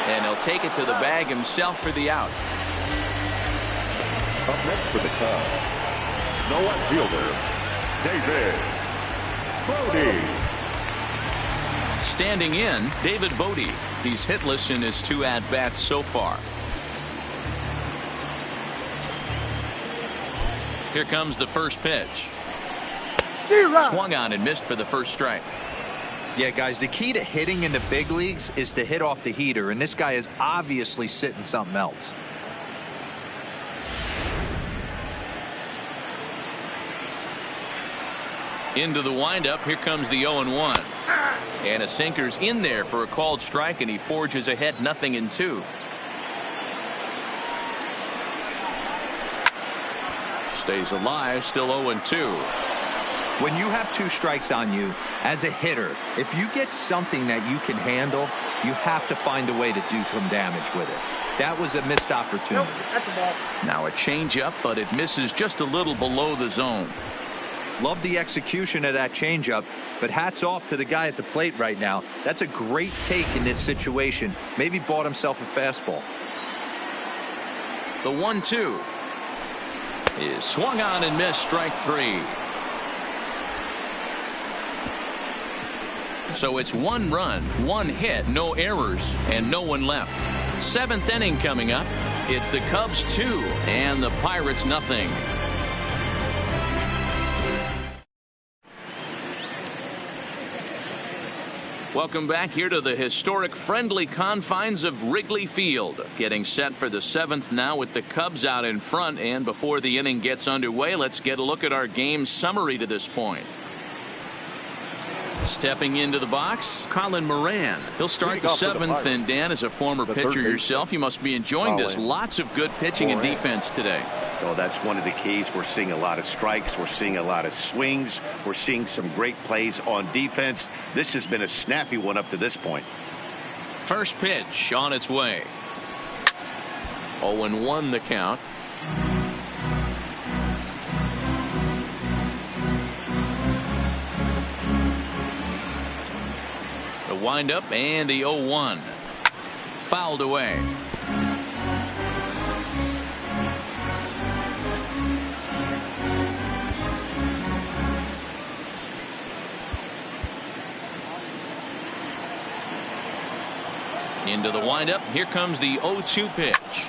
And he'll take it to the bag himself for the out. Up next for the Cubs, no outfielder, David Bote. Standing in, David Bote. He's hitless in his 2 at-bats so far. Here comes the first pitch. Swung on and missed for the first strike. Yeah, guys, the key to hitting in the big leagues is to hit off the heater, and this guy is obviously sitting something else. Into the windup. Here comes the 0-1. And a sinker's in there for a called strike, and he forges ahead 0-2. Stays alive, still 0-2. When you have 2 strikes on you, as a hitter, if you get something that you can handle, you have to find a way to do some damage with it. That was a missed opportunity. Nope, that's a ball. Now a changeup, but it misses just a little below the zone. Love the execution of that changeup, but hats off to the guy at the plate right now. That's a great take in this situation. Maybe bought himself a fastball. The 1-2 is swung on and missed, strike 3. So it's 1 run, 1 hit, no errors, and no one left. 7th inning coming up. It's the Cubs 2 and the Pirates 0. Welcome back here to the historic friendly confines of Wrigley Field. Getting set for the 7th now with the Cubs out in front. And before the inning gets underway, let's get a look at our game summary to this point. Stepping into the box, Colin Moran. He'll start the 7th, and Dan, as a former pitcher yourself, you must be enjoying this. Lots of good pitching and defense today. Oh, that's one of the keys. We're seeing a lot of strikes. We're seeing a lot of swings. We're seeing some great plays on defense. This has been a snappy one up to this point. First pitch on its way. 0-1 the count. The windup and the 0-1. Fouled away. Into the windup. Here comes the 0-2 pitch.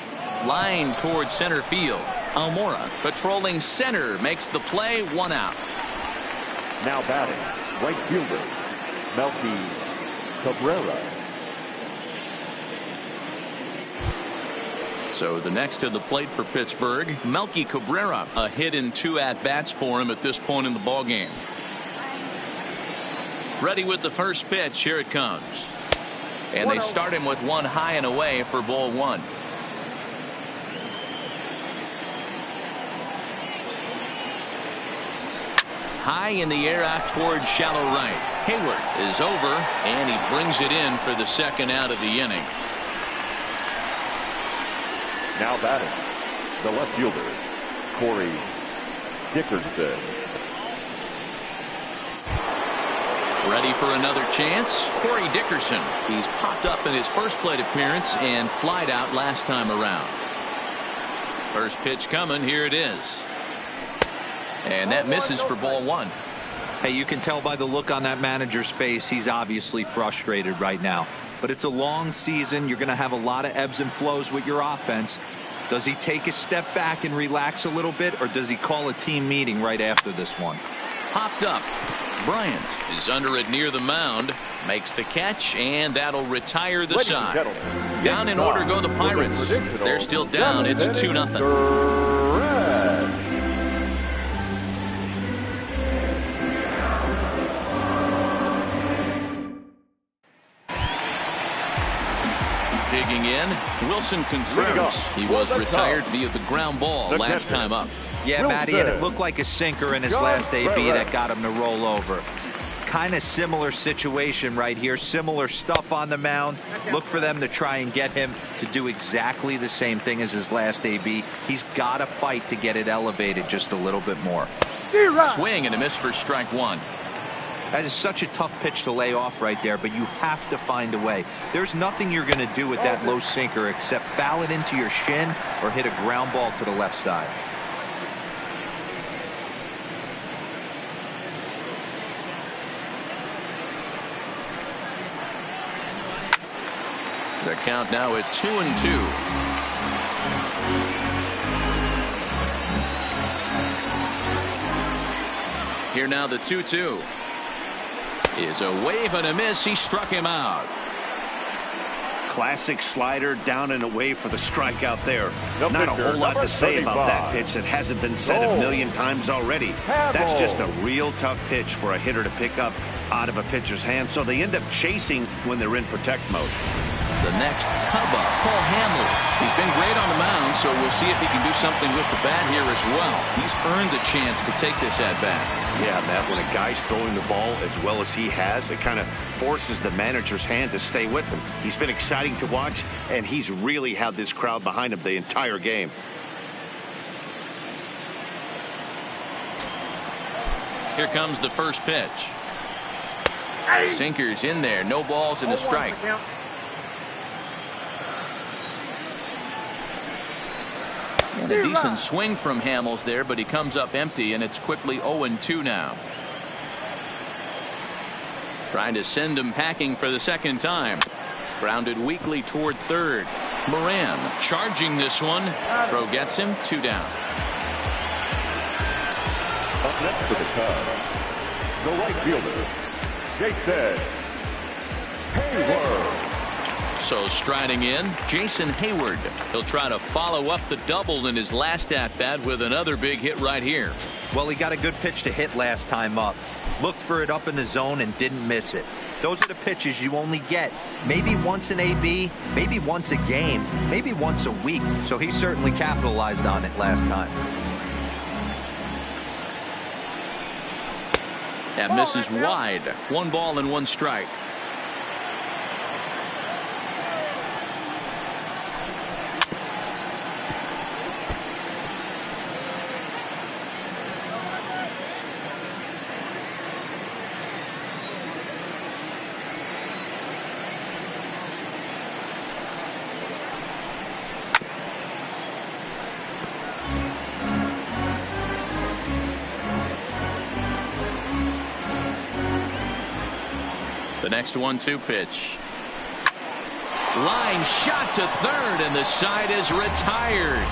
Line towards center field. Almora patrolling center makes the play. 1 out. Now batting, right fielder, Melky Cabrera. So the next to the plate for Pittsburgh, Melky Cabrera. A hit in 2 at-bats for him at this point in the ballgame. Ready with the first pitch. Here it comes. And they start him with 1 high and away for ball 1. High in the air out towards shallow right. Hayward is over, and he brings it in for the 2nd out of the inning. Now batting, the left fielder, Corey Dickerson. Ready for another chance. Corey Dickerson. He's popped up in his first plate appearance and flied out last time around. First pitch coming. Here it is. And that misses for ball 1. Hey, you can tell by the look on that manager's face, he's obviously frustrated right now. But it's a long season. You're going to have a lot of ebbs and flows with your offense. Does he take a step back and relax a little bit, or does he call a team meeting right after this one? Popped up. Bryant is under it near the mound. Makes the catch, and that'll retire the side. Down in order go the Pirates. They're still down. It's 2-0. Digging in, Wilson Contreras. He was retired via the ground ball last time up. Yeah, Matty, and it looked like a sinker in his last AB that got him to roll over. Kind of similar situation right here. Similar stuff on the mound. Look for them to try and get him to do exactly the same thing as his last AB. He's got to fight to get it elevated just a little bit more. Swing and a miss for strike 1. That is such a tough pitch to lay off right there, but you have to find a way. There's nothing you're going to do with that low sinker except foul it into your shin or hit a ground ball to the left side. The count now at 2-2. Here now the 2-2. Is a wave and a miss. He struck him out. Classic slider down and away for the strikeout there. The Not a pitcher, whole lot number to say about that 35. pitch that hasn't been said a million times already. That's just a real tough pitch for a hitter to pick up out of a pitcher's hand, so they end up chasing when they're in protect mode. The next Cub up, Cole Hamels. He's been great on the mound, so we'll see if he can do something with the bat here as well. He's earned the chance to take this at bat. Yeah, Matt, when a guy's throwing the ball as well as he has, it kind of forces the manager's hand to stay with him. He's been exciting to watch, and he's really had this crowd behind him the entire game. Here comes the first pitch. Sinker's in there. No balls and a strike. And a decent swing from Hamels there, but he comes up empty, and it's quickly 0-2 now. Trying to send him packing for the second time. Grounded weakly toward third. Moran charging this one. Throw gets him. 2 down. Up next for the Cubs, the right fielder, Jason Hayward. So striding in, Jason Hayward. He'll try to follow up the double in his last at-bat with another big hit right here. Well, he got a good pitch to hit last time up. Looked for it up in the zone and didn't miss it. Those are the pitches you only get maybe once in AB, maybe once a game, maybe once a week. So he certainly capitalized on it last time. That misses wide. 1 ball and 1 strike. The next 1-2 pitch. Line shot to third, and the side is retired.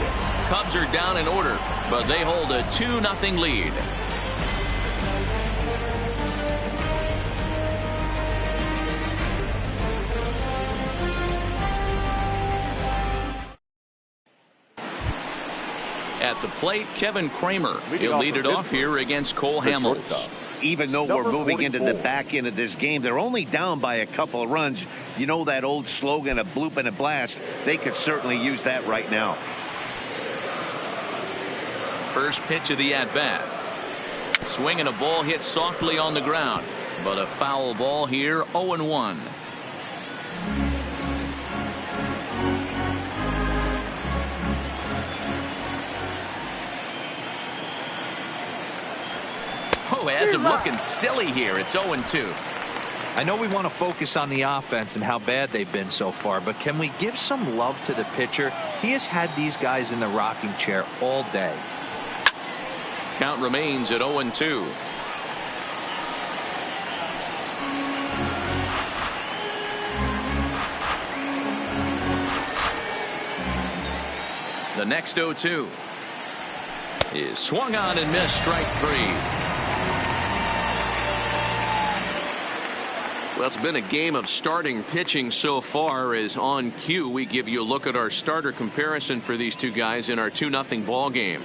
Cubs are down in order, but they hold a 2-0 lead. At the plate, Kevin Kramer. He'll lead it off here against Cole Hamels. Even though we're moving into the back end of this game, they're only down by a couple of runs. You know that old slogan, a bloop and a blast. They could certainly use that right now. First pitch of the at-bat. Swing and a ball hit softly on the ground, but a foul ball here. 0-1. Oh, has him looking silly here. It's 0-2. I know we want to focus on the offense and how bad they've been so far, but can we give some love to the pitcher? He has had these guys in the rocking chair all day. Count remains at 0-2. The next 0-2 is swung on and missed. Strike 3. Well, it's been a game of starting pitching so far. As on cue, we give you a look at our starter comparison for these two guys in our 2-0 ball game.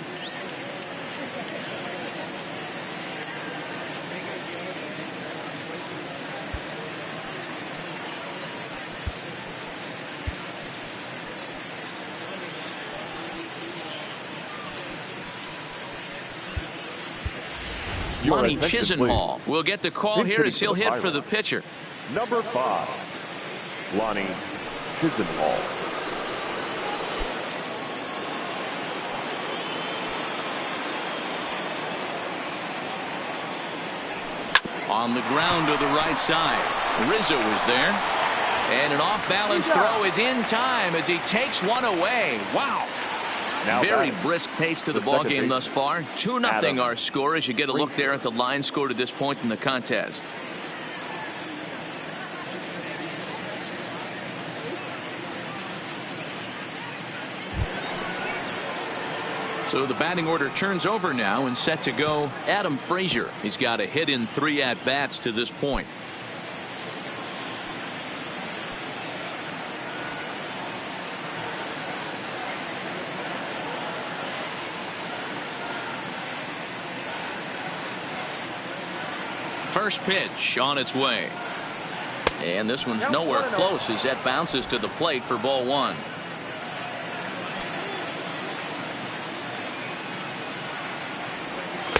Lonnie Chisenhall will get the call here as he'll hit for the pitcher. Number 5, Lonnie Chisenhall. On the ground to the right side. Rizzo is there. And an off-balance throw is in time as he takes one away. Wow. Very brisk pace to the ball game thus far. 2-0 our score as you get a look there at the line score to this point in the contest. So the batting order turns over now and set to go Adam Frazier. He's got a hit in 3 at-bats to this point. First pitch on its way. And this one's nowhere close as that bounces to the plate for ball one.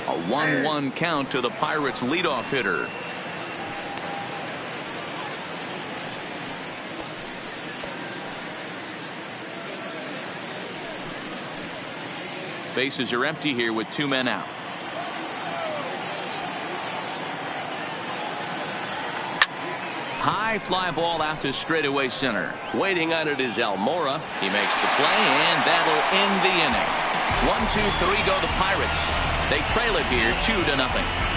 A 1-1 count to the Pirates leadoff hitter. Bases are empty here with 2 men out. High fly ball out to straightaway center. Waiting on it is Almora. He makes the play, and that'll end the inning. 1, 2, 3 go the Pirates. They trail it here 2-0.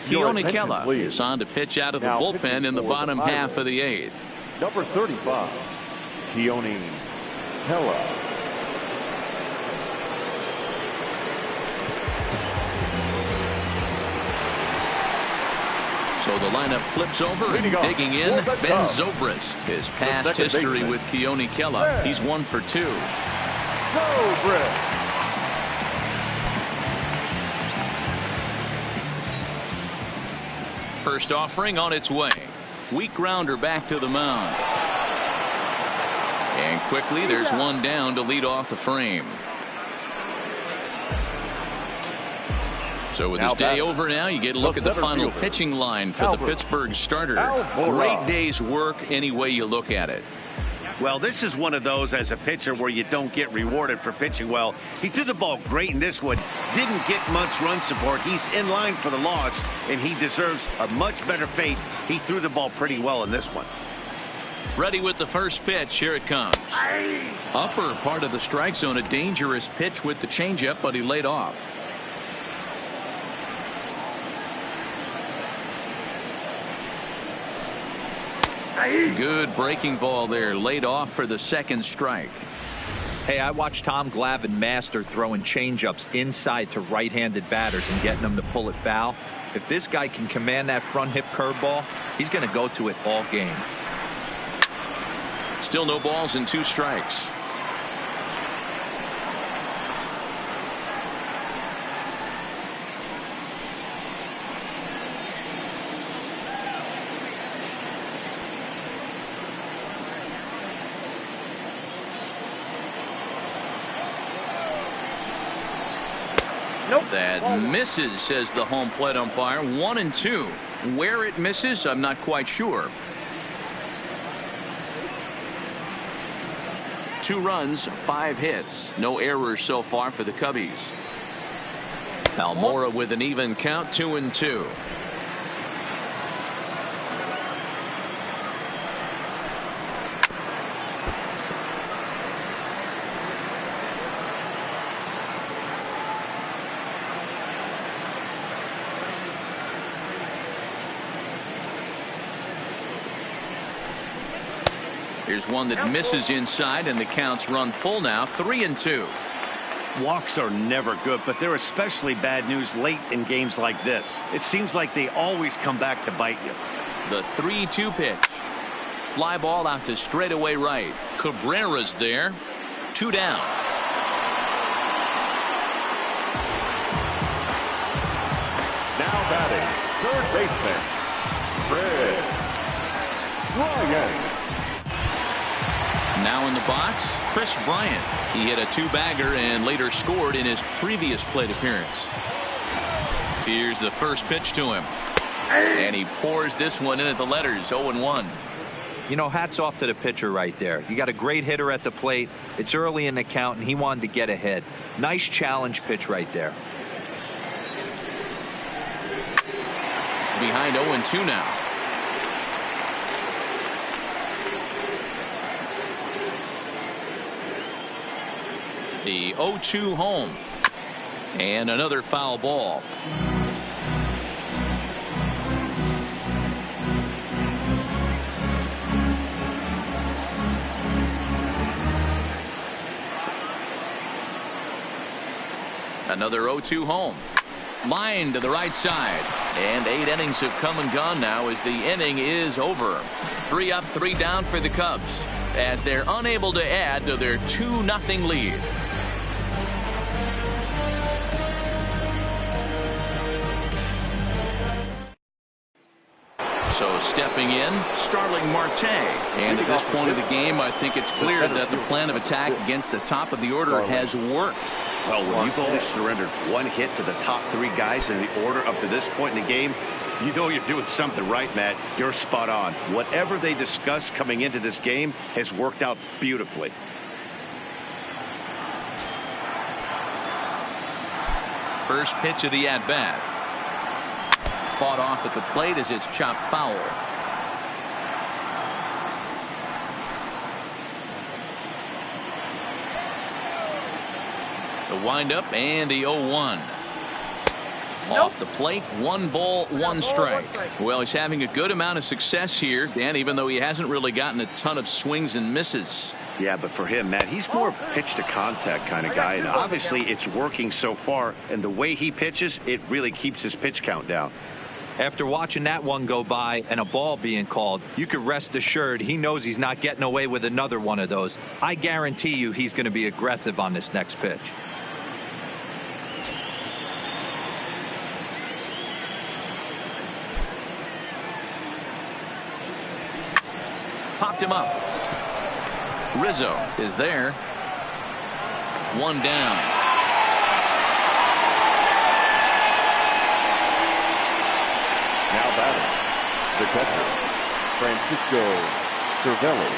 Keone Kela is on to pitch out of the bullpen in the bottom half of the 8th. Number 35, Keone Kela. So the lineup flips over and digging in, Ben Zobrist. His past history with Keone Kela, he's 1 for 2. Zobrist. First offering on its way. Weak grounder back to the mound. And quickly there's one down to lead off the frame. So with his day over now, you get a look at the final pitching line for the Pittsburgh starter. Great day's work any way you look at it. Well, this is one of those as a pitcher where you don't get rewarded for pitching well. He threw the ball great in this one. Didn't get much run support. He's in line for the loss, and he deserves a much better fate. He threw the ball pretty well in this one. Ready with the first pitch. Here it comes. Upper part of the strike zone. A dangerous pitch with the changeup, but he laid off. Good breaking ball there, laid off for the second strike. Hey, I watched Tom Glavine master throwing changeups inside to right-handed batters and getting them to pull it foul. If this guy can command that front hip curveball, he's going to go to it all game. Still no balls and 2 strikes. That misses, says the home plate umpire. 1-2. Where it misses, I'm not quite sure. 2 runs, 5 hits. No errors so far for the Cubbies. Almora with an even count, 2-2. Here's one that misses inside, and the count's run full now. 3-2. Walks are never good, but they're especially bad news late in games like this. It seems like they always come back to bite you. The 3-2 pitch. Fly ball out to straightaway right. Cabrera's there. 2 down. Now batting, third baseman, Fred Bryant. Now in the box, Chris Bryant. He hit a 2-bagger and later scored in his previous plate appearance. Here's the first pitch to him. And he pours this one in at the letters. 0-1. You know, hats off to the pitcher right there. You got a great hitter at the plate. It's early in the count, and he wanted to get ahead. Nice challenge pitch right there. Behind 0-2 now. The 0-2 home. And another foul ball. Another 0-2 home. Line to the right side. And 8 innings have come and gone now as the inning is over. 3 up, 3 down for the Cubs as they're unable to add to their 2-0 lead. So stepping in, Starling Marte. And at this point of the game, I think it's clear that the plan of attack against the top of the order has worked. Well, when you've only surrendered 1 hit to the top 3 guys in the order up to this point in the game, you know you're doing something right, Matt. You're spot on. Whatever they discussed coming into this game has worked out beautifully. First pitch of the at-bat. Fought off at the plate as it's chopped foul. The windup and the 0-1. Off the plate, 1 ball, 1 strike. Well, he's having a good amount of success here, Dan, even though he hasn't really gotten a ton of swings and misses. Yeah, but for him, Matt, he's more of a pitch to contact kind of guy. And obviously, it's working so far. And the way he pitches, it really keeps his pitch count down. After watching that one go by and a ball being called, you could rest assured he knows he's not getting away with another one of those. I guarantee you he's going to be aggressive on this next pitch. Popped him up. Rizzo is there. 1 down. Now batting, the catcher, Francisco Cervelli.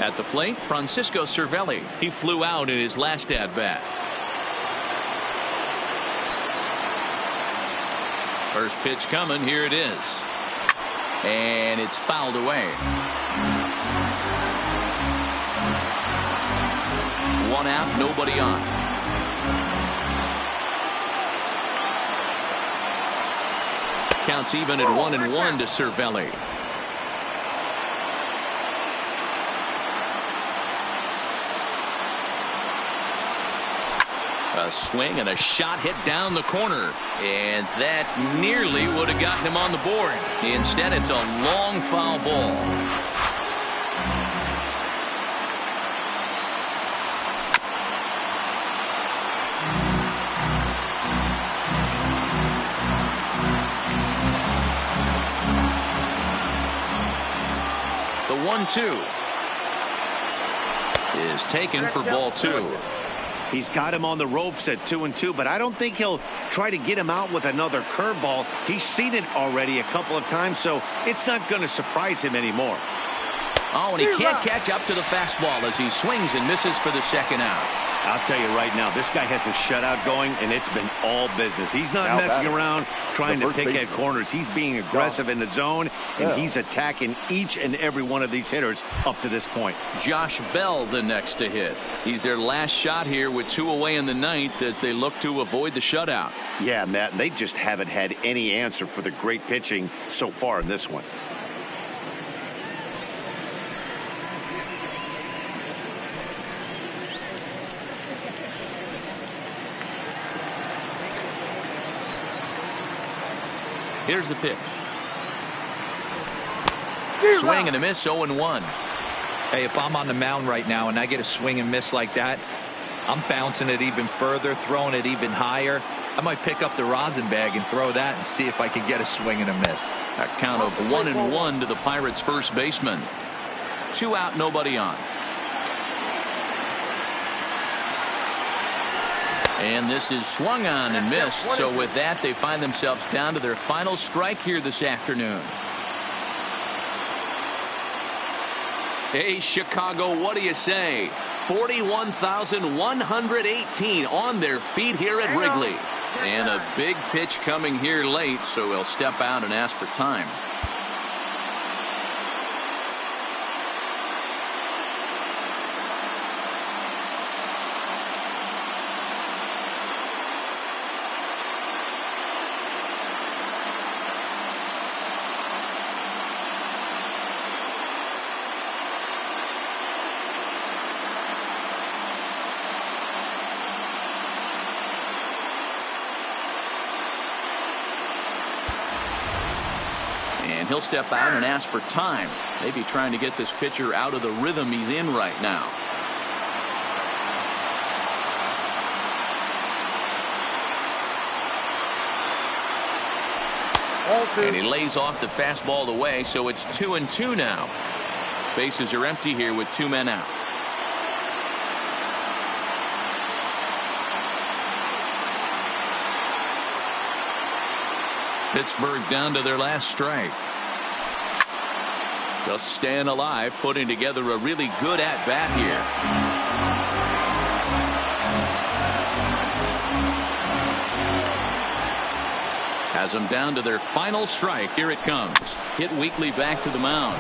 At the plate, Francisco Cervelli. He flew out in his last at-bat. First pitch coming. Here it is. And it's fouled away. 1 out, nobody on. Counts even at 1-1 to Cervelli. A swing and a shot hit down the corner, and that nearly would have gotten him on the board. Instead, it's a long foul ball. The 1-2 is taken for ball 2. He's got him on the ropes at 2-2, but I don't think he'll try to get him out with another curveball. He's seen it already a couple of times, so it's not going to surprise him anymore. Oh, and he can't catch up to the fastball as he swings and misses for the second out. I'll tell you right now, this guy has a shutout going, and it's been all business. He's not now messing batting, around trying to pick at corners. He's being aggressive in the zone, and he's attacking each and every one of these hitters up to this point. Josh Bell the next to hit. He's their last shot here with 2 away in the 9th as they look to avoid the shutout. Yeah, Matt, and they just haven't had any answer for the great pitching so far in this one. Here's the pitch. Swing and a miss, 0-1. Hey, if I'm on the mound right now and I get a swing and miss like that, I'm bouncing it even further, throwing it even higher. I might pick up the rosin bag and throw that and see if I can get a swing and a miss. A count of 1-1 to the Pirates' first baseman. 2 out, nobody on. And this is swung on and missed. So with that, they find themselves down to their final strike here this afternoon. Hey, Chicago, what do you say? 41,118 on their feet here at Wrigley. And a big pitch coming here late, so he'll step out and ask for time. And he'll step out and ask for time. Maybe trying to get this pitcher out of the rhythm he's in right now. And he lays off the fastball away, so it's 2-2 now. Bases are empty here with 2 men out. Pittsburgh down to their last strike. Just staying alive, putting together a really good at-bat here. Has them down to their final strike. Here it comes. Hit weakly back to the mound.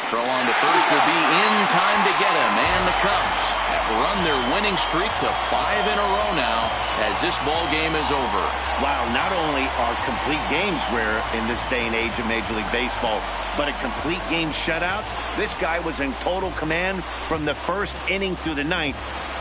Throw on to first will be in time to get him. And the Cubs have run their winning streak to 5 in a row now as this ball game is over. Wow, not only are complete games rare in this day and age of Major League Baseball, but a complete game shutout. This guy was in total command from the first inning through the ninth.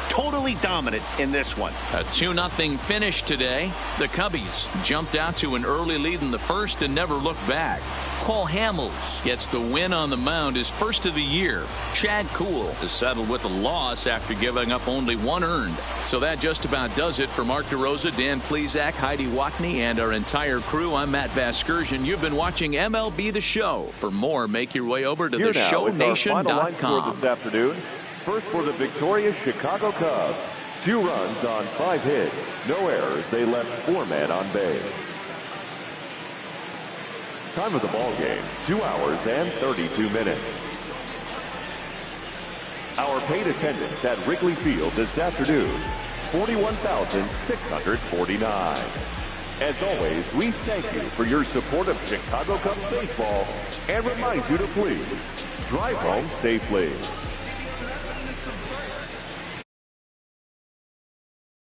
Totally dominant in this one. A 2-0 finish today. The Cubbies jumped out to an early lead in the first and never looked back. Cole Hamels gets the win on the mound, his first of the year. Chad Kuhl is settled with a loss after giving up only 1 earned. So that just about does it for Mark DeRosa, Dan Plesac, Heidi Watney, and our entire crew. I'm Matt Vasgersian. You've been watching MLB The Show. For more, make your way over to theshownation.com. This afternoon. First for the victorious Chicago Cubs. 2 runs on 5 hits. No errors. They left 4 men on base. Time of the ball game, 2 hours and 32 minutes. Our paid attendance at Wrigley Field this afternoon, 41,649. As always, we thank you for your support of Chicago Cubs baseball and remind you to please drive home safely.